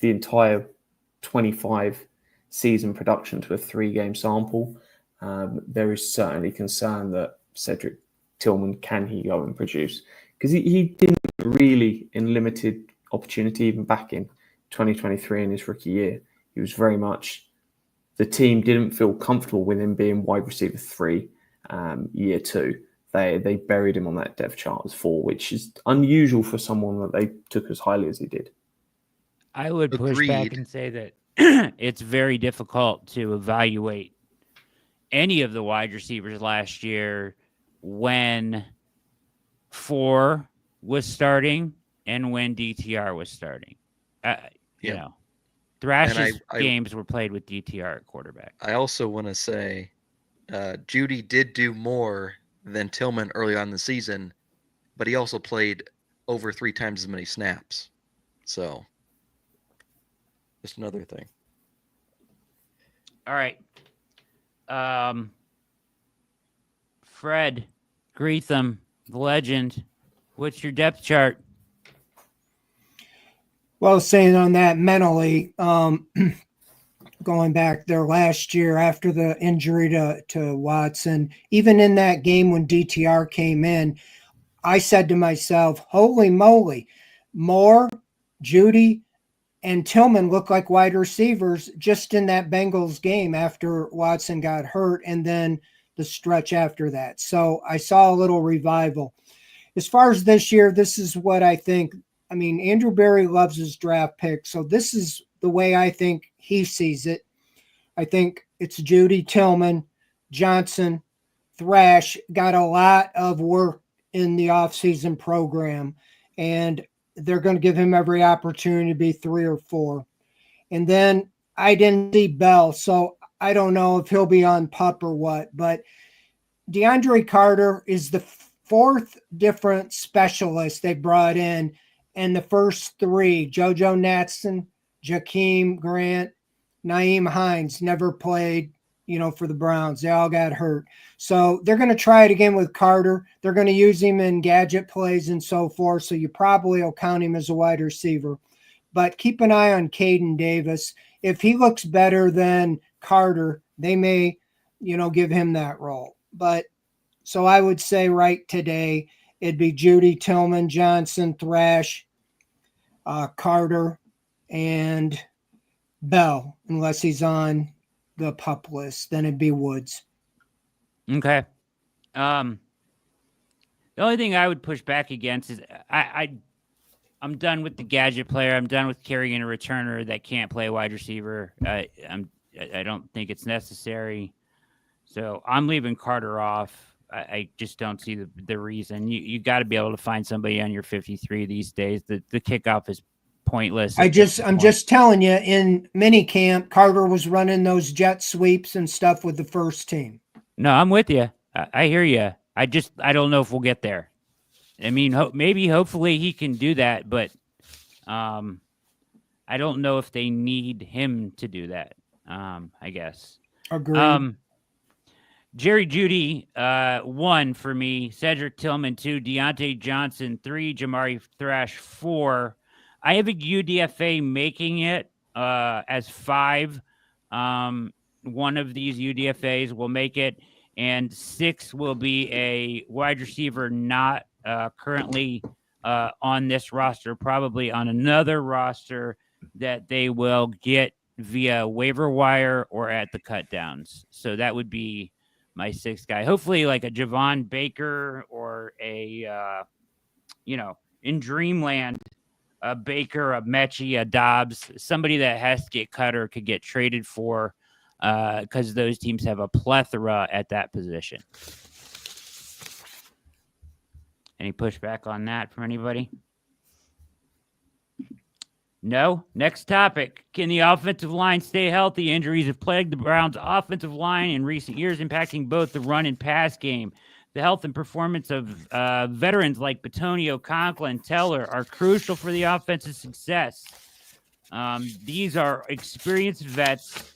entire 25 season production to a 3-game sample. There is certainly concern that Cedric Tillman, can he go and produce? Because he didn't really, in limited opportunity, even back in 2023 in his rookie year. He was very much, the team didn't feel comfortable with him being wide receiver 3 year 2. They buried him on that depth chart as 4, which is unusual for someone that they took as highly as he did. I would push back Agreed. and say that it's very difficult to evaluate any of the wide receivers last year when 4 was starting and when DTR was starting. Thrash's games were played with DTR at quarterback. I also want to say Jeudy did do more than Tillman early on in the season, but he also played over 3 times as many snaps. So just another thing. All right. Fred Greetham, the legend. What's your depth chart? Well, saying on that mentally, going back there last year after the injury to Watson, even in that game when DTR came in, I said to myself, holy moly, Moore, Jeudy, and Tillman look like wide receivers just in that Bengals game after Watson got hurt and then the stretch after that. So I saw a little revival. As far as this year, this is what I think. I mean, Andrew Berry loves his draft pick, so this is the way I think he sees it. I think it's Jeudy, Tillman, Johnson, Thrash got a lot of work in the offseason program, and they're going to give him every opportunity to be 3 or 4. And then I didn't see Bell, so I don't know if he'll be on PUP or what, but DeAndre Carter is the 4th different specialist they brought in, and the first 3, JoJo Natson, Jakeem Grant, Naeem Hines, never played, for the Browns. They all got hurt. So they're going to try it again with Carter. They're going to use him in gadget plays and so forth, so you probably will count him as a wide receiver. But keep an eye on Caden Davis. If he looks better than Carter, they may, give him that role. But so I would say right today, it'd be Jeudy, Tillman, Johnson, Thrash, Carter, and Bell, unless he's on the PUP list. Then it'd be Woods. Okay. The only thing I would push back against is I'm done with the gadget player. I'm done with carrying a returner that can't play wide receiver. I don't think it's necessary. So I'm leaving Carter off. I just don't see the reason. You got to be able to find somebody on your 53 these days. The kickoff is pointless. I'm just telling you, in mini camp, Carter was running those jet sweeps and stuff with the first team. No, I'm with you. I hear you. I don't know if we'll get there. I mean, hopefully he can do that, but I don't know if they need him to do that. I guess. Agreed. Jerry Jeudy, 1 for me. Cedric Tillman, 2. Deontay Johnson, 3. Jamari Thrash, 4. I have a UDFA making it as 5. One of these UDFAs will make it, and 6 will be a wide receiver not currently on this roster, probably on another roster that they will get via waiver wire or at the cut downs. So that would be my 6th guy. Hopefully like a Javon Baker or a, in Dreamland, a Baker, a Mechie, a Dobbs, somebody that has to get cut or could get traded for because those teams have a plethora at that position. Any pushback on that from anybody? No. Next topic. Can the offensive line stay healthy? Injuries have plagued the Browns' offensive line in recent years, impacting both the run and pass game. The health and performance of veterans like Bitonio, Conklin, Teller are crucial for the offense's success. These are experienced vets.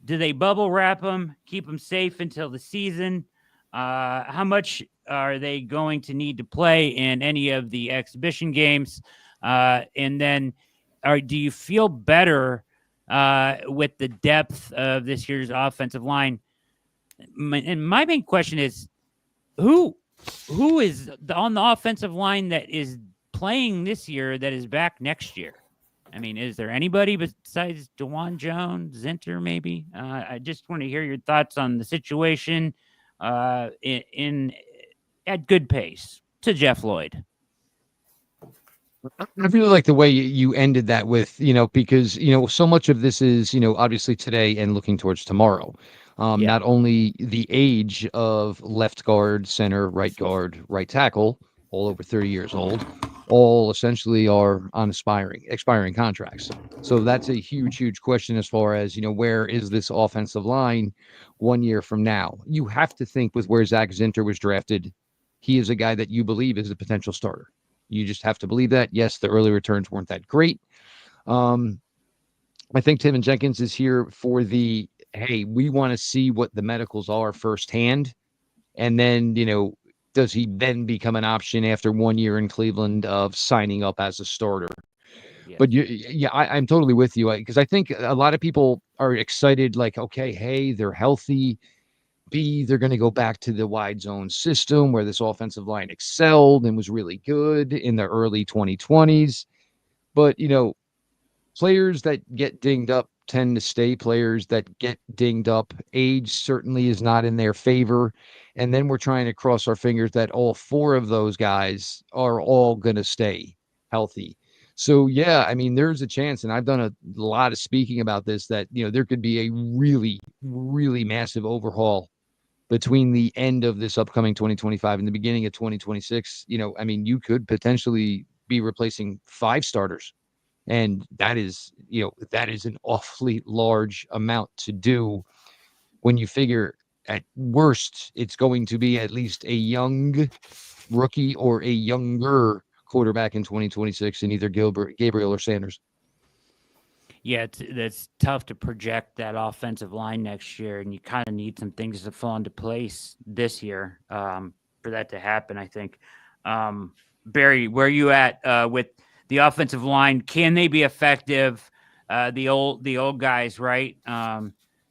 Do they bubble wrap them, keep them safe until the season? How much are they going to need to play in any of the exhibition games? And then do you feel better with the depth of this year's offensive line? And my main question is, who is on the offensive line that is playing this year that is back next year? I mean, is there anybody besides DeJuan Jones, Zinter, maybe? I just want to hear your thoughts on the situation at good pace. To Jeff Lloyd. I really like the way you ended that with, because, so much of this is, obviously today and looking towards tomorrow. Not only the age of left guard, center, right guard, right tackle, all over 30 years old, all essentially are on expiring contracts. So that's a huge, huge question as far as, where is this offensive line 1 year from now? You have to think with where Zach Zinter was drafted, he is a guy that you believe is a potential starter. You just have to believe that. Yes, the early returns weren't that great. I think Tevin Jenkins is here for hey, we want to see what the medicals are firsthand. And then, does he then become an option after 1 year in Cleveland of signing up as a starter? Yeah. But I'm totally with you because I think a lot of people are excited, like, okay, hey, they're healthy. B, they're going to go back to the wide zone system where this offensive line excelled and was really good in the early 2020s. But, players that get dinged up tend to stay. Players that get dinged up, age certainly is not in their favor. And then we're trying to cross our fingers that all 4 of those guys are all going to stay healthy. So, yeah, I mean, there's a chance, and I've done a lot of speaking about this, that, there could be a really, really massive overhaul between the end of this upcoming 2025 and the beginning of 2026. I mean, you could potentially be replacing 5 starters. And that is an awfully large amount to do when you figure at worst, it's going to be at least a young rookie or a younger quarterback in 2026 in either Gabriel or Sanders. Yeah, that's tough to project that offensive line next year, and you kind of need some things to fall into place this year for that to happen, I think. Barry, where are you at with the offensive line? Can they be effective? The old guys, right?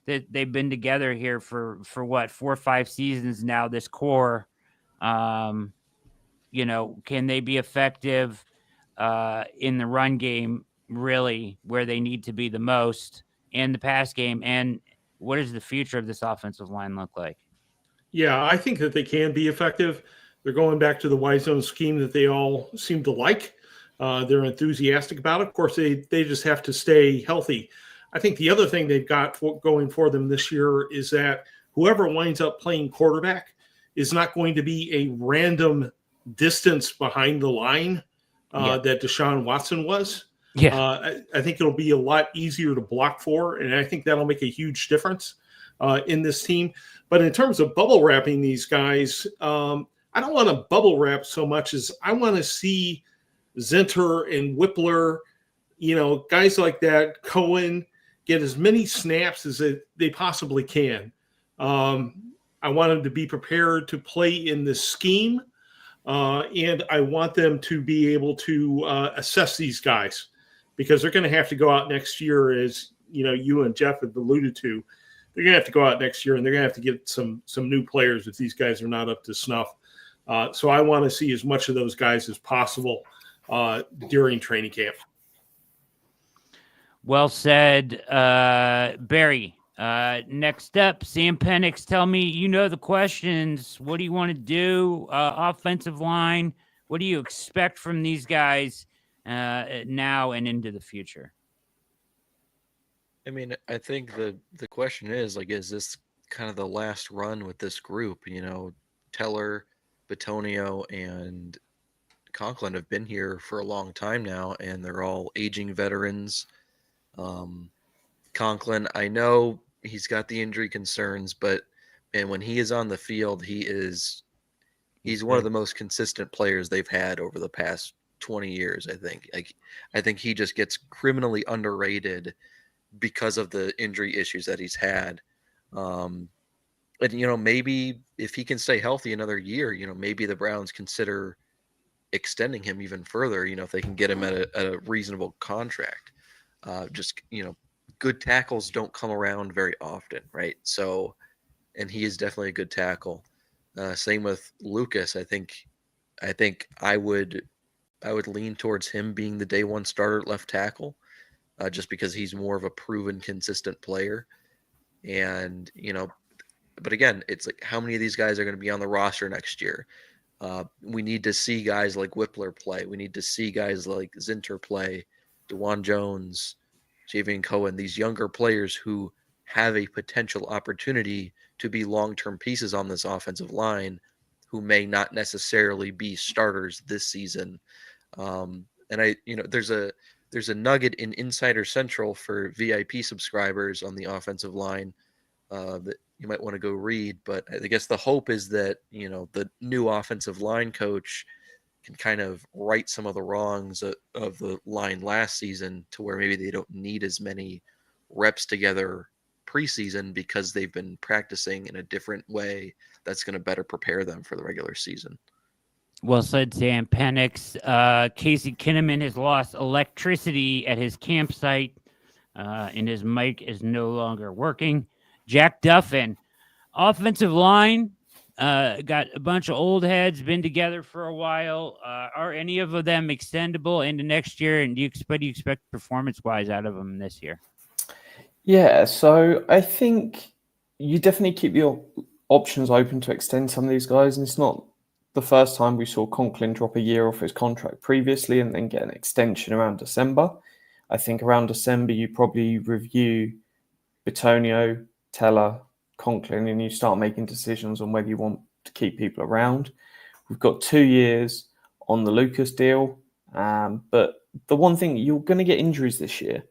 They've been together here for what, 4 or 5 seasons now, this core. Can they be effective in the run game, really, where they need to be the most, and the pass game? And what does the future of this offensive line look like? Yeah, I think that they can be effective. They're going back to the Y zone scheme that they all seem to like. They're enthusiastic about it. Of course, they just have to stay healthy. I think the other thing they've got going for them this year is that whoever winds up playing quarterback is not going to be a random distance behind the line that Deshaun Watson was. Yeah. I think it'll be a lot easier to block for, and I think that'll make a huge difference in this team. But in terms of bubble wrapping these guys, I don't want to bubble wrap so much as I want to see Zinter and Whippler, guys like that, Cohen, get as many snaps as they possibly can. I want them to be prepared to play in this scheme, and I want them to be able to assess these guys, because they're going to have to go out next year, as you and Jeff have alluded to. They're going to have to go out next year, and they're going to have to get some new players if these guys are not up to snuff. So I want to see as much of those guys as possible during training camp. Well said, Barry. Next up, Sam Penix. Tell me, the questions. What do you want to do? Offensive line. What do you expect from these guys now and into the future? I mean, I think the question is, is this kind of the last run with this group? Teller, Bitonio, and Conklin have been here for a long time now, and they're all aging veterans. Conklin, I know he's got the injury concerns, but when he is on the field, he's one of the most consistent players they've had over the past 20 years, I think. I think he just gets criminally underrated because of the injury issues that he's had. And maybe if he can stay healthy another year, maybe the Browns consider extending him even further, if they can get him at a reasonable contract. Good tackles don't come around very often, right? So, and he is definitely a good tackle. Same with Lucas. I think I would lean towards him being the day one starter at left tackle, just because he's more of a proven, consistent player. And but again, it's like, how many of these guys are going to be on the roster next year? We need to see guys like Whippler play. We need to see guys like Zinter play, DeJuan Jones, Javian Cohen, these younger players who have a potential opportunity to be long-term pieces on this offensive line, who may not necessarily be starters this season. And there's a nugget in Insider Central for VIP subscribers on the offensive line that you might want to go read. But I guess the hope is that, the new offensive line coach can kind of right some of the wrongs of the line last season, to where maybe they don't need as many reps together preseason because they've been practicing in a different way that's going to better prepare them for the regular season. Well said, Sam Penix. Casey Kinnaman has lost electricity at his campsite, and his mic is no longer working. Jack Duffin, offensive line, got a bunch of old heads, been together for a while. Are any of them extendable into next year? And do you expect performance-wise out of them this year? Yeah, so I think you definitely keep your options open to extend some of these guys. And it's not the first time we saw Conklin drop a year off his contract previously and then get an extension around December. I think around December, you probably review Bitonio, Teller, Conklin, and you start making decisions on whether you want to keep people around. We've got 2 years on the Lucas deal, but the one thing, you're going to get injuries this year,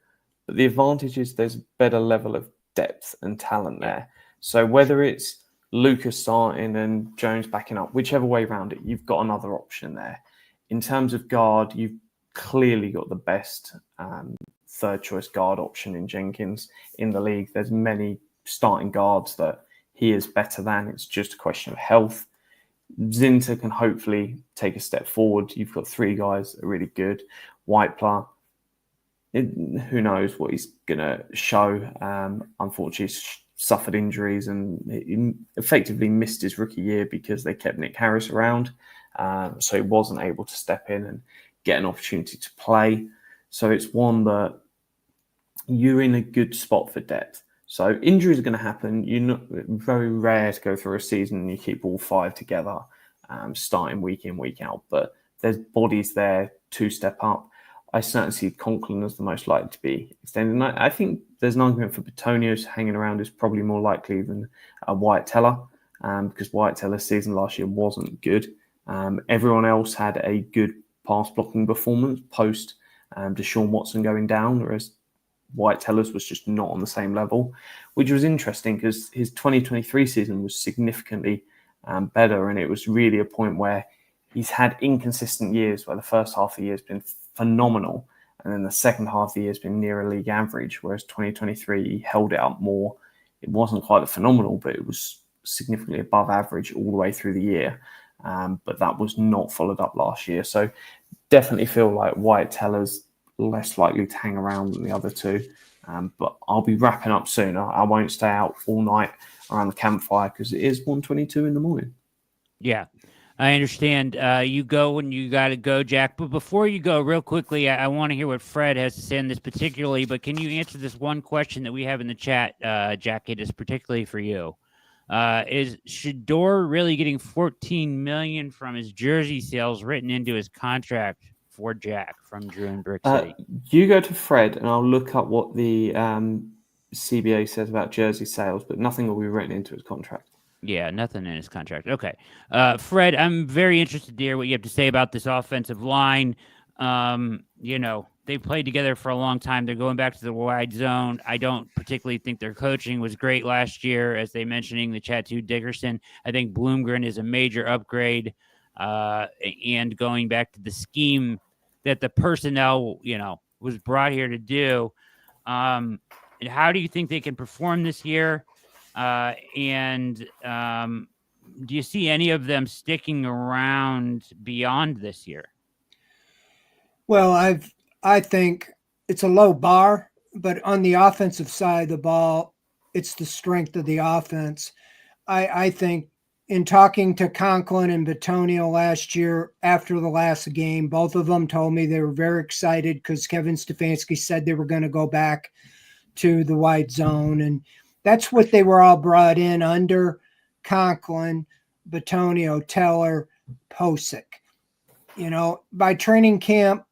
but the advantage is there's a better level of depth and talent there. So whether it's Lucas starting and Jones backing up, whichever way around it, you've got another option there. In terms of guard, you've clearly got the best third choice guard option in Jenkins in the league. There's many starting guards that he is better than. It's just a question of health. Zinter can hopefully take a step forward. You've got 3 guys that are really good. Whiteplar, who knows what he's going to show. Unfortunately, he's suffered injuries and he effectively missed his rookie year because they kept Nick Harris around. So he wasn't able to step in and get an opportunity to play. So it's one that you're in a good spot for depth. So injuries are going to happen. Very rare to go through a season and you keep all 5 together, starting week in, week out. But there's bodies there to step up. I certainly see Conklin as the most likely to be extended. And I think there's an argument for Bitonio's hanging around is probably more likely than Wyatt Teller, because Wyatt Teller's season last year wasn't good. Everyone else had a good pass blocking performance post Deshaun Watson going down, whereas Wyatt Teller's was just not on the same level, which was interesting because his 2023 season was significantly better. And it was really a point where he's had inconsistent years where the first half of the year has been phenomenal, and then the second half of the year has been near a league average, whereas 2023 he held it up more. It wasn't quite phenomenal, but it was significantly above average all the way through the year. But that was not followed up last year. So definitely feel like Wyatt Teller's less likely to hang around than the other two. But I'll be wrapping up soon. I won't stay out all night around the campfire because it is 1:22 in the morning. Yeah, I understand. You go when you got to go, Jack. But before you go, real quickly, I want to hear what Fred has to say on this particularly. But can you answer this one question that we have in the chat, Jack? It is particularly for you. Is Shador really getting $14 million from his jersey sales written into his contract for Jack from Drew and Brick City? You go to Fred, and I'll look up what the CBA says about jersey sales, but nothing will be written into his contract. Yeah, nothing in his contract. Okay. Fred, I'm very interested to hear what you have to say about this offensive line. They played together for a long time. They're going back to the wide zone. I don't particularly think their coaching was great last year, as they mentioning the chat to Dickerson. I think Bloomgren is a major upgrade, and going back to the scheme that the personnel, was brought here to do. And how do you think they can perform this year? And do you see any of them sticking around beyond this year? Well, I think it's a low bar, but on the offensive side of the ball, it's the strength of the offense. I think in talking to Conklin and Batonio last year after the last game, both of them told me they were very excited because Kevin Stefanski said they were going to go back to the wide zone. And that's what they were all brought in under: Conklin, Batonio, Teller, Posick. By training camp,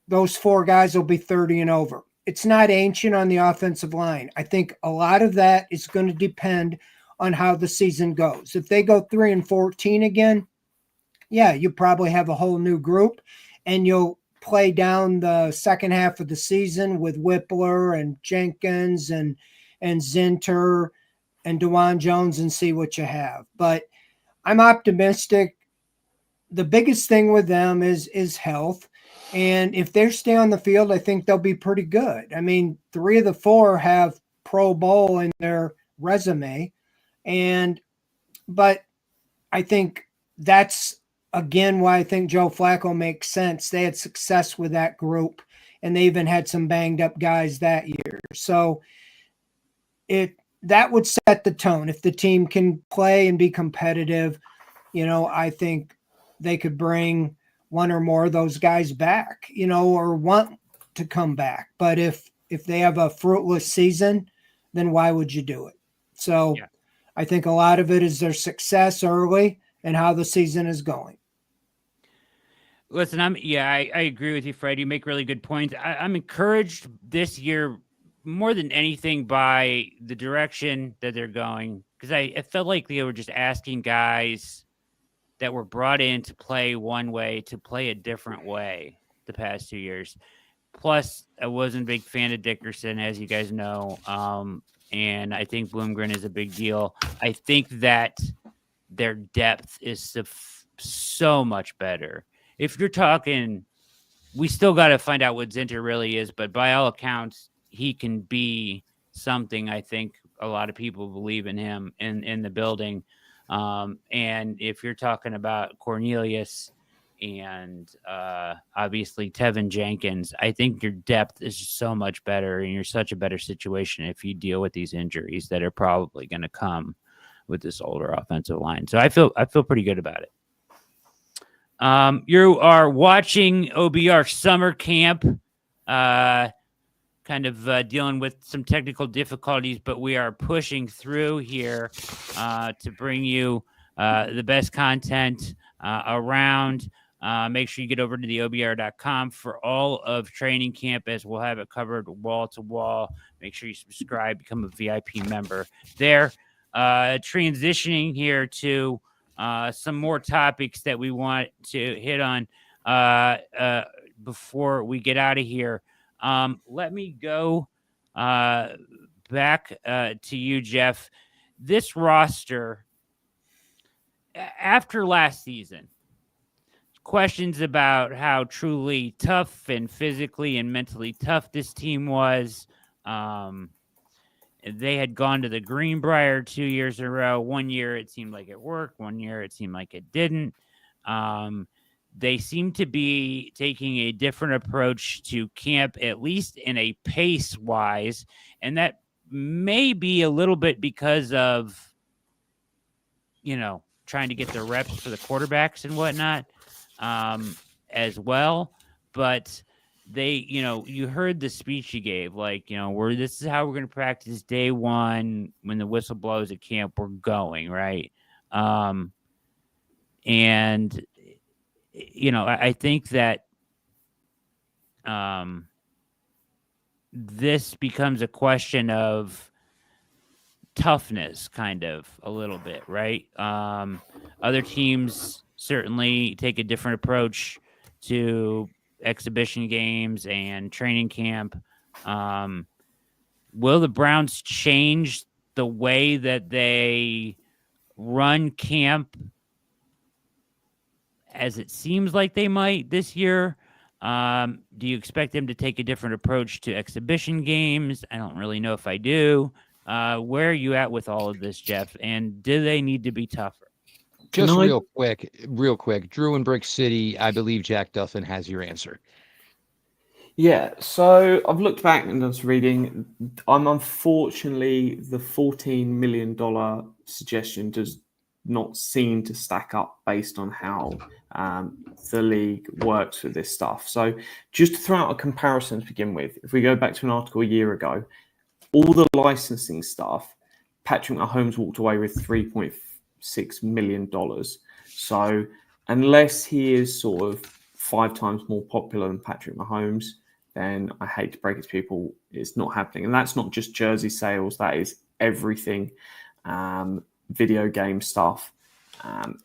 those four guys will be 30 and over. It's not ancient on the offensive line. I think a lot of that is going to depend on how the season goes. If they go 3-14 again, yeah, you probably have a whole new group, and you'll play down the second half of the season with Whippler and Jenkins and Zinter and DeJuan Jones and see what you have. But I'm optimistic. The biggest thing with them is health. And if they stay on the field, I think they'll be pretty good. I mean, 3 of the 4 have Pro Bowl in their resume. But I think that's, again, why I think Joe Flacco makes sense. They had success with that group, and they even had some banged up guys that year. So that would set the tone. If the team can play and be competitive, I think they could bring one or more of those guys back, or want to come back. But if they have a fruitless season, then why would you do it? So yeah. I think a lot of it is their success early and how the season is going. Listen, I agree with you, Fred. You make really good points. I'm encouraged this year more than anything by the direction that they're going, because I felt like they were just asking guys that were brought in to play one way to play a different way the past 2 years. Plus, I wasn't a big fan of Dickerson, as you guys know. And I think Bloomgren is a big deal. I think that their depth is so much better. If you're talking, we still got to find out what Zinter really is, but by all accounts, he can be something. I think a lot of people believe in him in the building. And if you're talking about Cornelius and obviously Tevin Jenkins, I think your depth is so much better, and you're such a better situation if you deal with these injuries that are probably going to come with this older offensive line. So I feel pretty good about it. You are watching OBR summer camp, kind of dealing with some technical difficulties, but we are pushing through here to bring you the best content around. Make sure you get over to the OBR.com for all of training camp, as we'll have it covered wall to wall. Make sure you subscribe, become a VIP member there. Transitioning here to some more topics that we want to hit on before we get out of here. Let me go back to you, Jeff. This roster, after last season, questions about how truly tough and physically and mentally tough this team was. They had gone to the Greenbrier 2 years in a row. 1 year it seemed like it worked. 1 year it seemed like it didn't. They seem to be taking a different approach to camp, at least in a pace wise. And that may be a little bit because of, trying to get the reps for the quarterbacks and whatnot as well. But they, you heard the speech he gave, like, this is how we're going to practice day one. When the whistle blows at camp, we're going, right? And, I think that this becomes a question of toughness, kind of a little bit, right? Other teams certainly take a different approach to exhibition games and training camp. Will the Browns change the way that they run camp, as it seems like they might this year? Do you expect them to take a different approach to exhibition games? I don't really know if I do. Where are you at with all of this, Jeff? And do they need to be tougher? Just Can I- real quick. Drew in Brick City, I believe Jack Duffin has your answer. Yeah, so I've looked back and done some reading. Unfortunately, the $14 million suggestion does not seem to stack up based on how the league works with this stuff. So just to throw out a comparison to begin with, if we go back to an article a year ago, all the licensing stuff, Patrick Mahomes walked away with $3.6 million. So unless he is sort of 5 times more popular than Patrick Mahomes, then I hate to break it to people, it's not happening. And that's not just jersey sales, that is everything, video game stuff,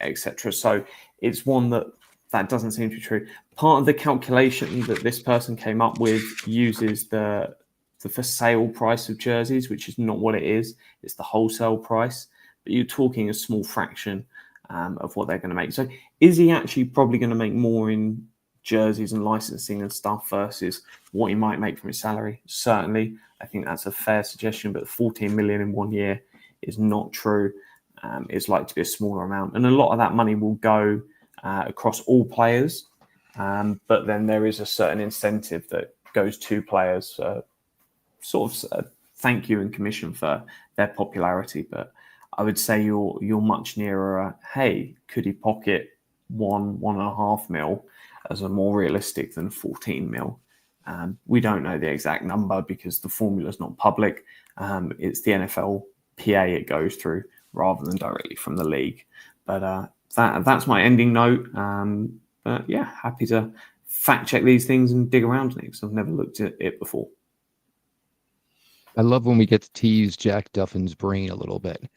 etc. So it's one that doesn't seem to be true. Part of the calculation that this person came up with uses the for sale price of jerseys, which is not what it is. It's the wholesale price, but you're talking a small fraction of what they're going to make. So is he actually probably going to make more in jerseys and licensing and stuff versus what he might make from his salary? Certainly, I think that's a fair suggestion, but 14 million in 1 year is not true. It's likely to be a smaller amount, and a lot of that money will go across all players, but then there is a certain incentive that goes to players, sort of thank you and commission for their popularity. But I would say you're much nearer hey, could he pocket 1.5 mil as a more realistic than 14 mil. We don't know the exact number because the formula is not public. It's the NFL PA it goes through rather than directly from the league. But that's my ending note. But yeah, happy to fact check these things and dig around in it because I've never looked at it before. I love when we get to tease Jack Duffin's brain a little bit.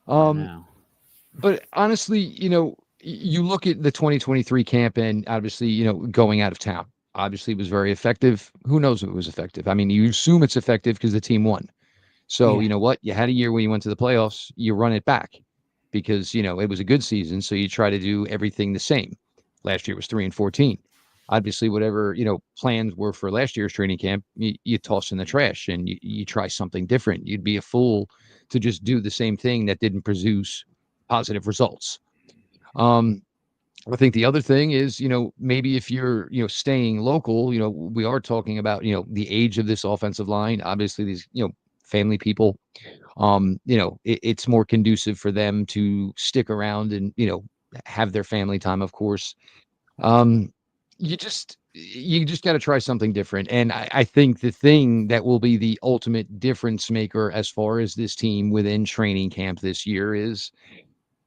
But honestly, you look at the 2023 camp and obviously, going out of town, obviously it was very effective. Who knows if it was effective? I mean, you assume it's effective because the team won. So, you know what? You had a year when you went to the playoffs, you run it back because, it was a good season. So you try to do everything the same. Last year was 3-14. Obviously, whatever, plans were for last year's training camp, you toss in the trash and you try something different. You'd be a fool to just do the same thing that didn't produce positive results. I think the other thing is, maybe if you're, staying local, we are talking about, the age of this offensive line. Obviously, these, family people, it's more conducive for them to stick around and, have their family time, of course. You just got to try something different. And I think the thing that will be the ultimate difference maker as far as this team within training camp this year is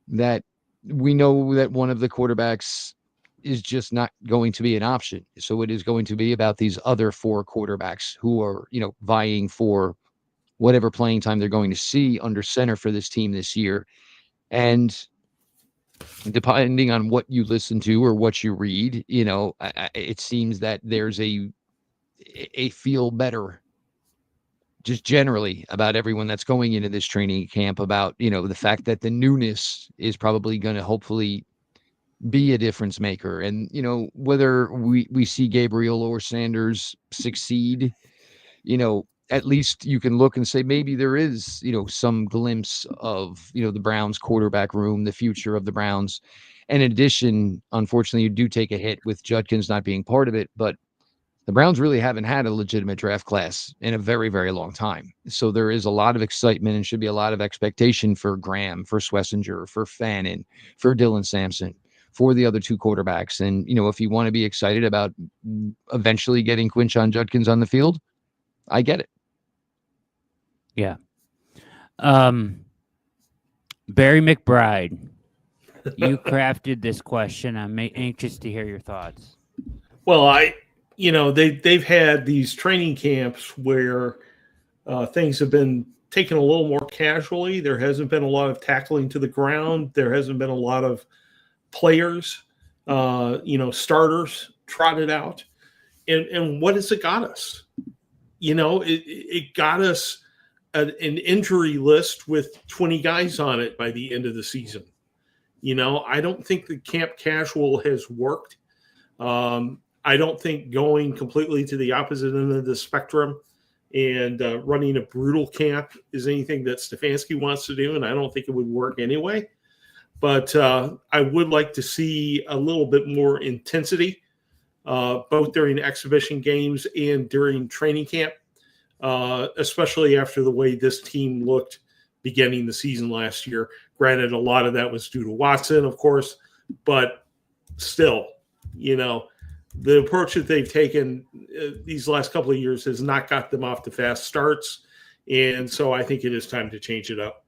that we know that one of the quarterbacks is just not going to be an option. So it is going to be about these other 4 quarterbacks who are, vying for whatever playing time they're going to see under center for this team this year. And depending on what you listen to or what you read, it seems that there's a feel better just generally about everyone that's going into this training camp about, the fact that the newness is probably going to hopefully be a difference maker. And, whether we see Gabriel or Sanders succeed, at least you can look and say maybe there is, some glimpse of, the Browns quarterback room, the future of the Browns. And in addition, unfortunately, you do take a hit with Judkins not being part of it, but the Browns really haven't had a legitimate draft class in a very, very long time. So there is a lot of excitement and should be a lot of expectation for Graham, for Schlesinger, for Fannin, for Dylan Sampson, for the other two quarterbacks. And, if you want to be excited about eventually getting Quinshon Judkins on the field, I get it. Yeah. Barry McBride, you crafted this question. I'm anxious to hear your thoughts. Well, they've had these training camps where things have been taken a little more casually. There hasn't been a lot of tackling to the ground. There hasn't been a lot of players, starters trotted out. And what has it got us? It got us an injury list with 20 guys on it by the end of the season. I don't think the camp casual has worked. I don't think going completely to the opposite end of the spectrum and running a brutal camp is anything that Stefanski wants to do, and I don't think it would work anyway. But I would like to see a little bit more intensity, both during exhibition games and during training camp, especially after the way this team looked beginning the season last year. Granted, a lot of that was due to Watson, of course, but still, the approach that they've taken these last couple of years has not got them off to fast starts. And so I think it is time to change it up.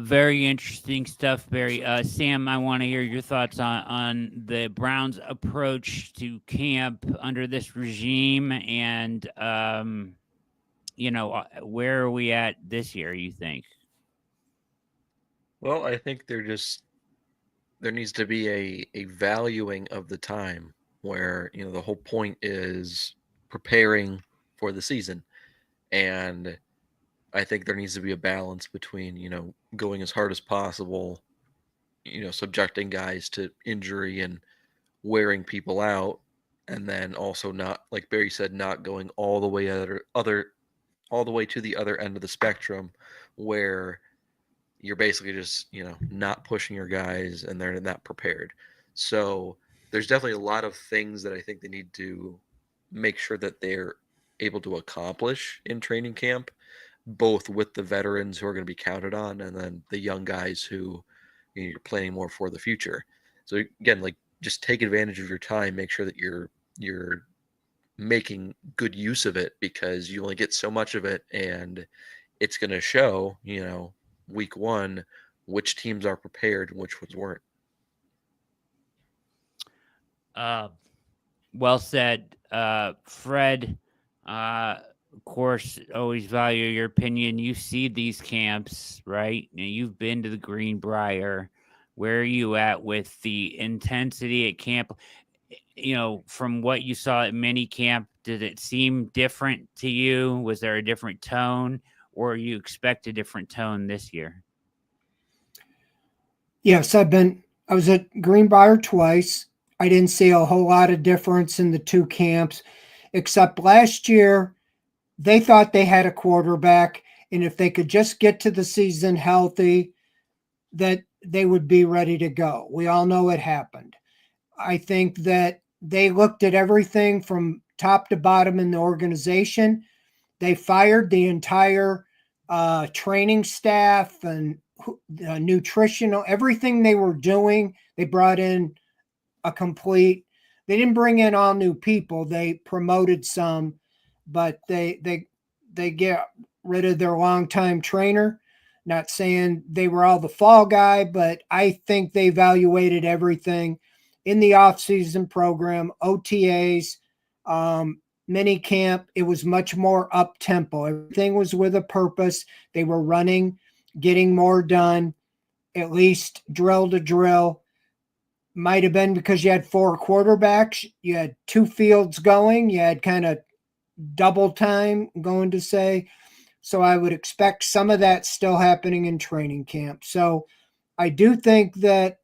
Very interesting stuff, Barry. Sam, I want to hear your thoughts on the Browns' approach to camp under this regime, and where are we at this year, you think? Well, I think there needs to be a valuing of the time where, the whole point is preparing for the season. And I think there needs to be a balance between, going as hard as possible, subjecting guys to injury and wearing people out, and then also not, like Barry said, not going all the way all the way to the other end of the spectrum where you're basically just, not pushing your guys and they're not prepared. So there's definitely a lot of things that I think they need to make sure that they're able to accomplish in training camp, both with the veterans who are going to be counted on and then the young guys who you're planning more for the future. So again, just take advantage of your time, make sure that you're making good use of it, because you only get so much of it, and it's going to show, week one, which teams are prepared and which ones weren't. Well said. Fred, of course, always value your opinion. You see these camps, right? Now, you've been to the Greenbrier. Where are you at with the intensity at camp? From what you saw at mini camp, did it seem different to you? Was there a different tone, or you expect a different tone this year? Yes, I was at Greenbrier twice. I didn't see a whole lot of difference in the two camps, except last year they thought they had a quarterback, and if they could just get to the season healthy, that they would be ready to go. We all know it happened. I think that they looked at everything from top to bottom in the organization. They fired the entire training staff and nutritional, everything they were doing. They brought in they didn't bring in all new people. They promoted some, but they get rid of their longtime trainer. Not saying they were all the fall guy, but I think they evaluated everything in the off-season program, OTAs, mini camp. It was much more up-tempo. Everything was with a purpose. They were running, getting more done, at least drill to drill. Might have been because you had 4 quarterbacks. You had 2 fields going. You had kind of double time going to say. So I would expect some of that still happening in training camp. So I do think that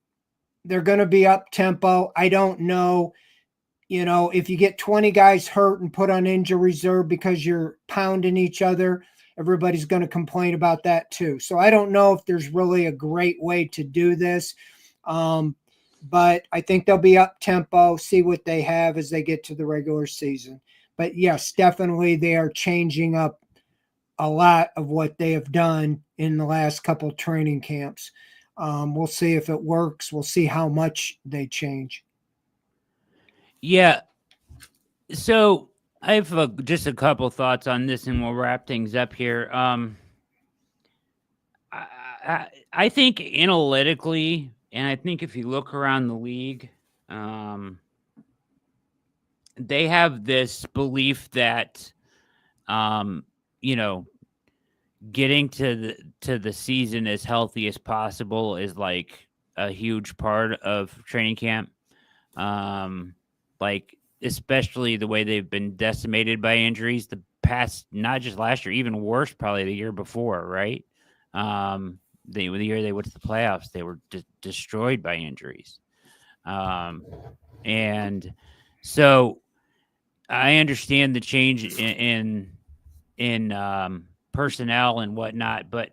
they're going to be up tempo. I don't know, if you get 20 guys hurt and put on injury reserve because you're pounding each other, everybody's going to complain about that too. So I don't know if there's really a great way to do this. But I think they'll be up tempo, see what they have as they get to the regular season. But yes, definitely they are changing up a lot of what they have done in the last couple of training camps. We'll see if it works. We'll see how much they change. Yeah. So I have just a couple thoughts on this, and we'll wrap things up here. I think analytically, and I think if you look around the league, they have this belief that, getting to the season as healthy as possible is like a huge part of training camp. Like especially the way they've been decimated by injuries the past, not just last year, even worse, probably the year before, right? The year they went to the playoffs, they were destroyed by injuries. And so I understand the change in personnel and whatnot, but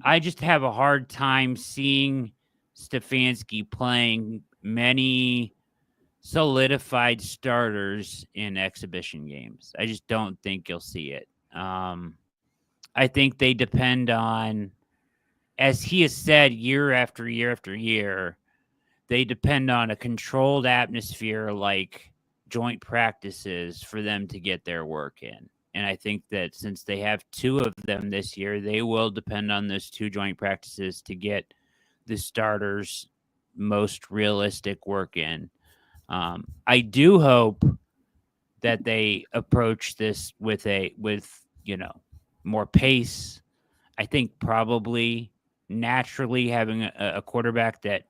I just have a hard time seeing Stefanski playing many solidified starters in exhibition games. I just don't think you'll see it. I think they depend on, as he has said year after year after year, they depend on a controlled atmosphere like joint practices for them to get their work in. And I think that since they have two of them this year, they will depend on those two joint practices to get the starters' most realistic work in. I do hope that they approach this with more pace. I think probably naturally having a quarterback that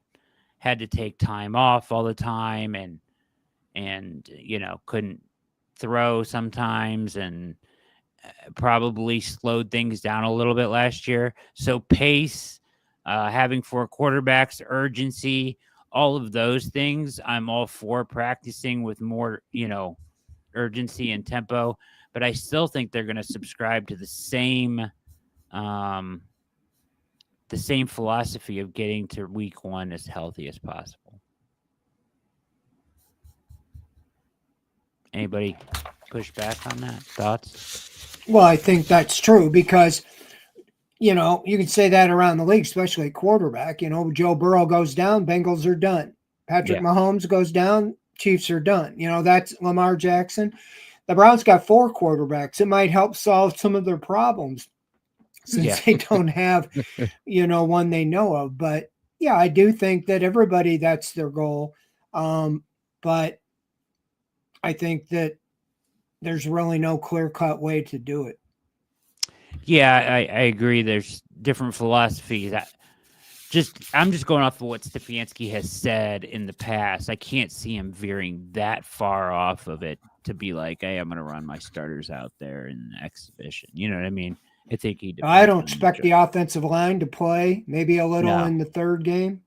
had to take time off all the time and couldn't throw sometimes and probably slowed things down a little bit last year. So pace, having four quarterbacks, urgency, all of those things, I'm all for practicing with more, urgency and tempo. But I still think they're going to subscribe to the same philosophy of getting to week one as healthy as possible. Anybody push back on that? Thoughts? Well, I think that's true because, you can say that around the league, especially quarterback. Joe Burrow goes down, Bengals are done. Patrick Mahomes goes down, Chiefs are done. That's Lamar Jackson. The Browns got four quarterbacks. It might help solve some of their problems since they don't have, one they know of. But yeah, I do think that everybody, that's their goal. But I think that there's really no clear-cut way to do it. Yeah, I agree. There's different philosophies. I'm just going off of what Stefanski has said in the past. I can't see him veering that far off of it to be like, hey, I'm going to run my starters out there in the exhibition. You know what I mean? I think I don't expect the offensive line to play, maybe a little in the third game.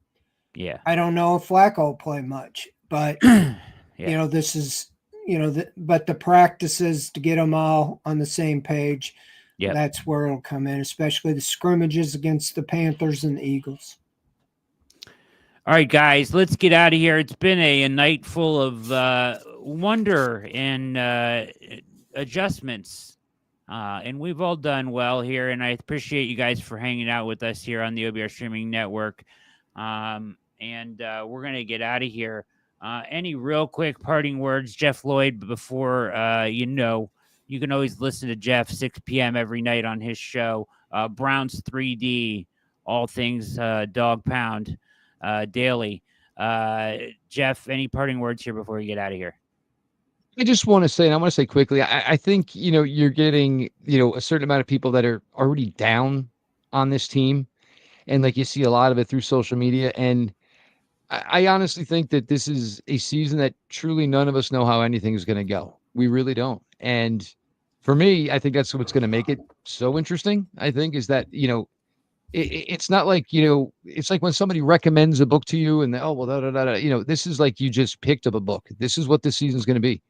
Yeah. I don't know if Flacco will play much, but, this is, but the practices to get them all on the same page, that's where it'll come in, especially the scrimmages against the Panthers and the Eagles. All right, guys, let's get out of here. It's been a night full of wonder and adjustments. And we've all done well here, and I appreciate you guys for hanging out with us here on the OBR Streaming Network. And we're going to get out of here. Any real quick parting words, Jeff Lloyd, before you can always listen to Jeff 6 p.m. every night on his show, Browns 3D, all things Dog Pound daily. Jeff, any parting words here before you get out of here? I just want to say, and I want to say quickly, I think, you're getting, a certain amount of people that are already down on this team. And like you see a lot of it through social media. And I honestly think that this is a season that truly none of us know how anything is going to go. We really don't. And for me, I think that's what's going to make it so interesting, I think, is that, it's not like, it's like when somebody recommends a book to you and oh, well, this is like you just picked up a book. This is what this season's going to be.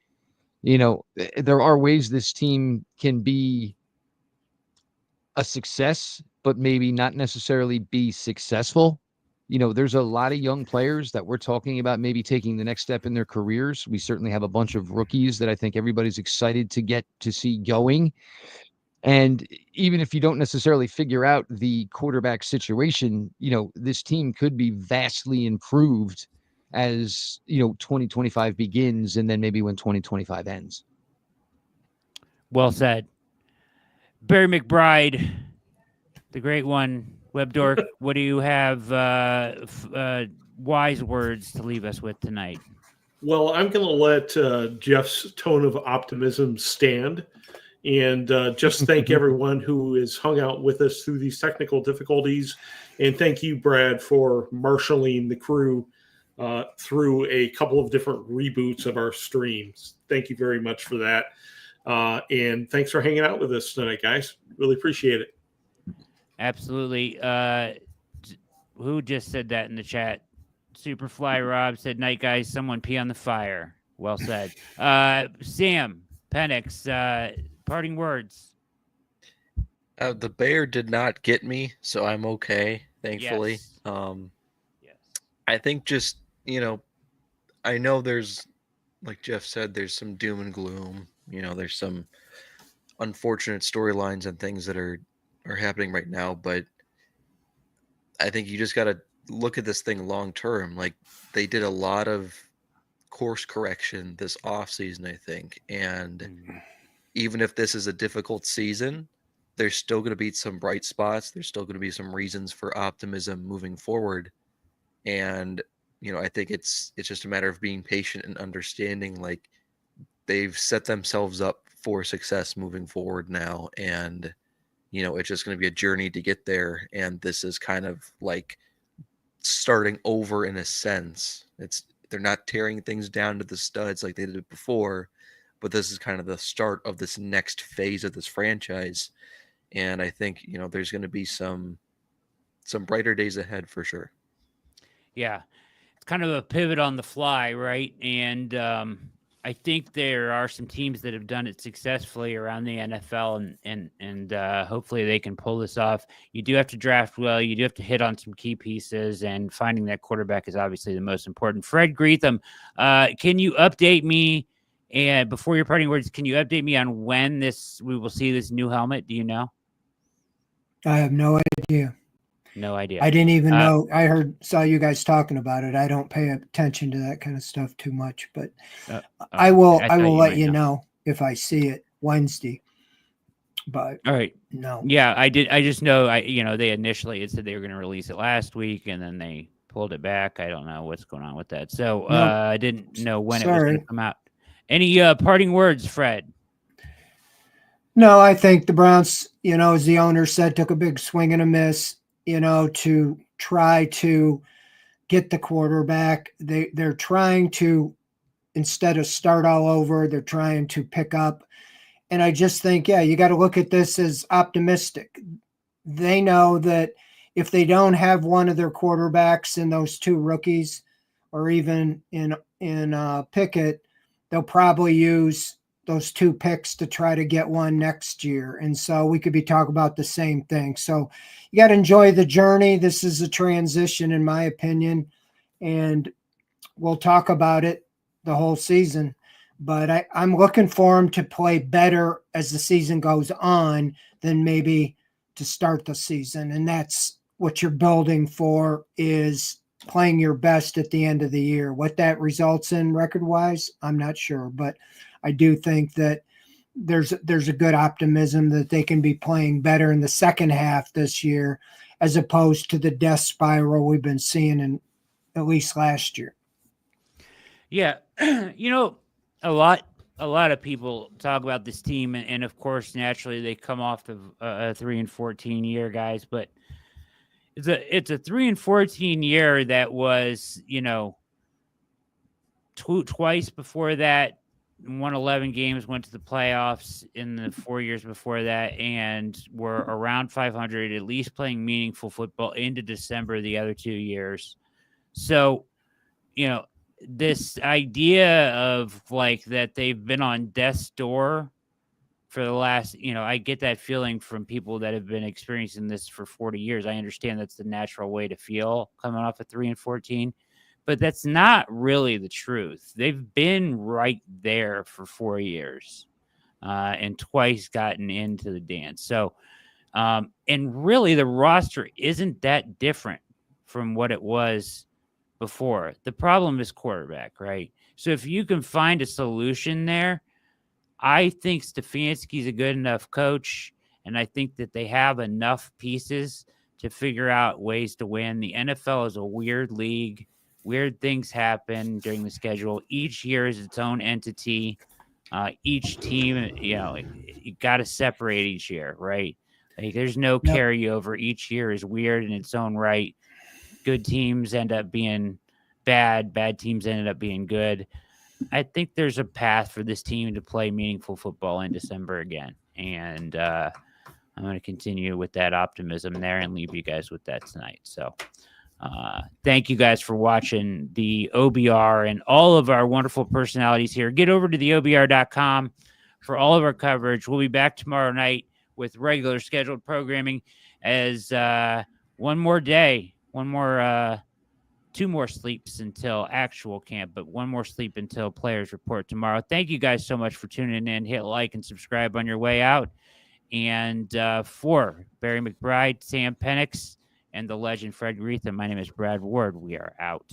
There are ways this team can be a success, but maybe not necessarily be successful. There's a lot of young players that we're talking about maybe taking the next step in their careers. We certainly have a bunch of rookies that I think everybody's excited to get to see going. And even if you don't necessarily figure out the quarterback situation, this team could be vastly improved as, 2025 begins and then maybe when 2025 ends. Well said. Barry McBride, the great one, Web Dork, what do you have wise words to leave us with tonight? Well, I'm going to let Jeff's tone of optimism stand and just thank everyone who has hung out with us through these technical difficulties. And thank you, Brad, for marshaling the crew through a couple of different reboots of our streams. Thank you very much for that. And thanks for hanging out with us tonight, guys. Really appreciate it. Absolutely. Who just said that in the chat? Superfly Rob said, "Night, guys. Someone pee on the fire." Well said. Sam Penix, parting words. The bear did not get me, so I'm okay, thankfully. Yes. Yes. I think just, I know there's, like Jeff said, there's some doom and gloom. There's some unfortunate storylines and things that are happening right now, but I think you just got to look at this thing long term. Like, they did a lot of course correction this offseason, I think. And even if this is a difficult season, there's still going to be some bright spots. There's still going to be some reasons for optimism moving forward. And, I think it's just a matter of being patient and understanding, like, they've set themselves up for success moving forward now. And, it's just going to be a journey to get there. And this is kind of like starting over in a sense. They're not tearing things down to the studs like they did before, but this is kind of the start of this next phase of this franchise. And I think, there's going to be some brighter days ahead for sure. Yeah. It's kind of a pivot on the fly, right? And I think there are some teams that have done it successfully around the NFL, and hopefully they can pull this off. You do have to draft well. You do have to hit on some key pieces, and finding that quarterback is obviously the most important. Fred Greetham, can you update me? And before your parting words, can you update me on when we will see this new helmet? Do you know? I have no idea. No idea. I didn't even know. I saw you guys talking about it. I don't pay attention to that kind of stuff too much, but I will let you know if I see it Wednesday. But all right. No. Yeah, I did. I just know they initially said they were going to release it last week and then they pulled it back. I don't know what's going on with that. So I didn't know when it was going to come out. Any parting words, Fred? No, I think the Browns, as the owner said, took a big swing and a miss, to try to get the quarterback. They're trying to, instead of start all over, they're trying to pick up. And I just think, you got to look at this as optimistic. They know that if they don't have one of their quarterbacks in those two rookies, or even in Pickett, they'll probably use those two picks to try to get one next year. And so we could be talking about the same thing. So you got to enjoy the journey. This is a transition, in my opinion, and we'll talk about it the whole season. But I'm looking for him to play better as the season goes on than maybe to start the season. And that's what you're building for, is playing your best at the end of the year. What that results in record-wise, I'm not sure. But I do think that there's a good optimism that they can be playing better in the second half this year, as opposed to the death spiral we've been seeing in at least last year. Yeah, a lot of people talk about this team, and of course, naturally, they come off of a 3-14 year, guys. But it's a 3-14 year that was, twice before that, won 11 games, went to the playoffs in the 4 years before that, and were around 500, at least playing meaningful football into December the other 2 years. So, this idea of like that they've been on death's door for the last, I get that feeling from people that have been experiencing this for 40 years. I understand that's the natural way to feel coming off of 3-14. But that's not really the truth. They've been right there for 4 years and twice gotten into the dance. So, and really the roster isn't that different from what it was before. The problem is quarterback, right? So if you can find a solution there, I think Stefanski's a good enough coach, and I think that they have enough pieces to figure out ways to win. The NFL is a weird league. Weird things happen during the schedule. Each year is its own entity. Each team, you got to separate each year, right? Like, there's no Yep. carryover. Each year is weird in its own right. Good teams end up being bad. Bad teams ended up being good. I think there's a path for this team to play meaningful football in December again. And I'm going to continue with that optimism there and leave you guys with that tonight. So thank you guys for watching the OBR and all of our wonderful personalities here. Get over to the OBR.com for all of our coverage. We'll be back tomorrow night with regular scheduled programming as one more day, 2 more sleeps until actual camp, but 1 more sleep until players report tomorrow. Thank you guys so much for tuning in. Hit like and subscribe on your way out. And for Barry McBride, Sam Penix, and the legend Fred Gretha, my name is Brad Ward. We are out.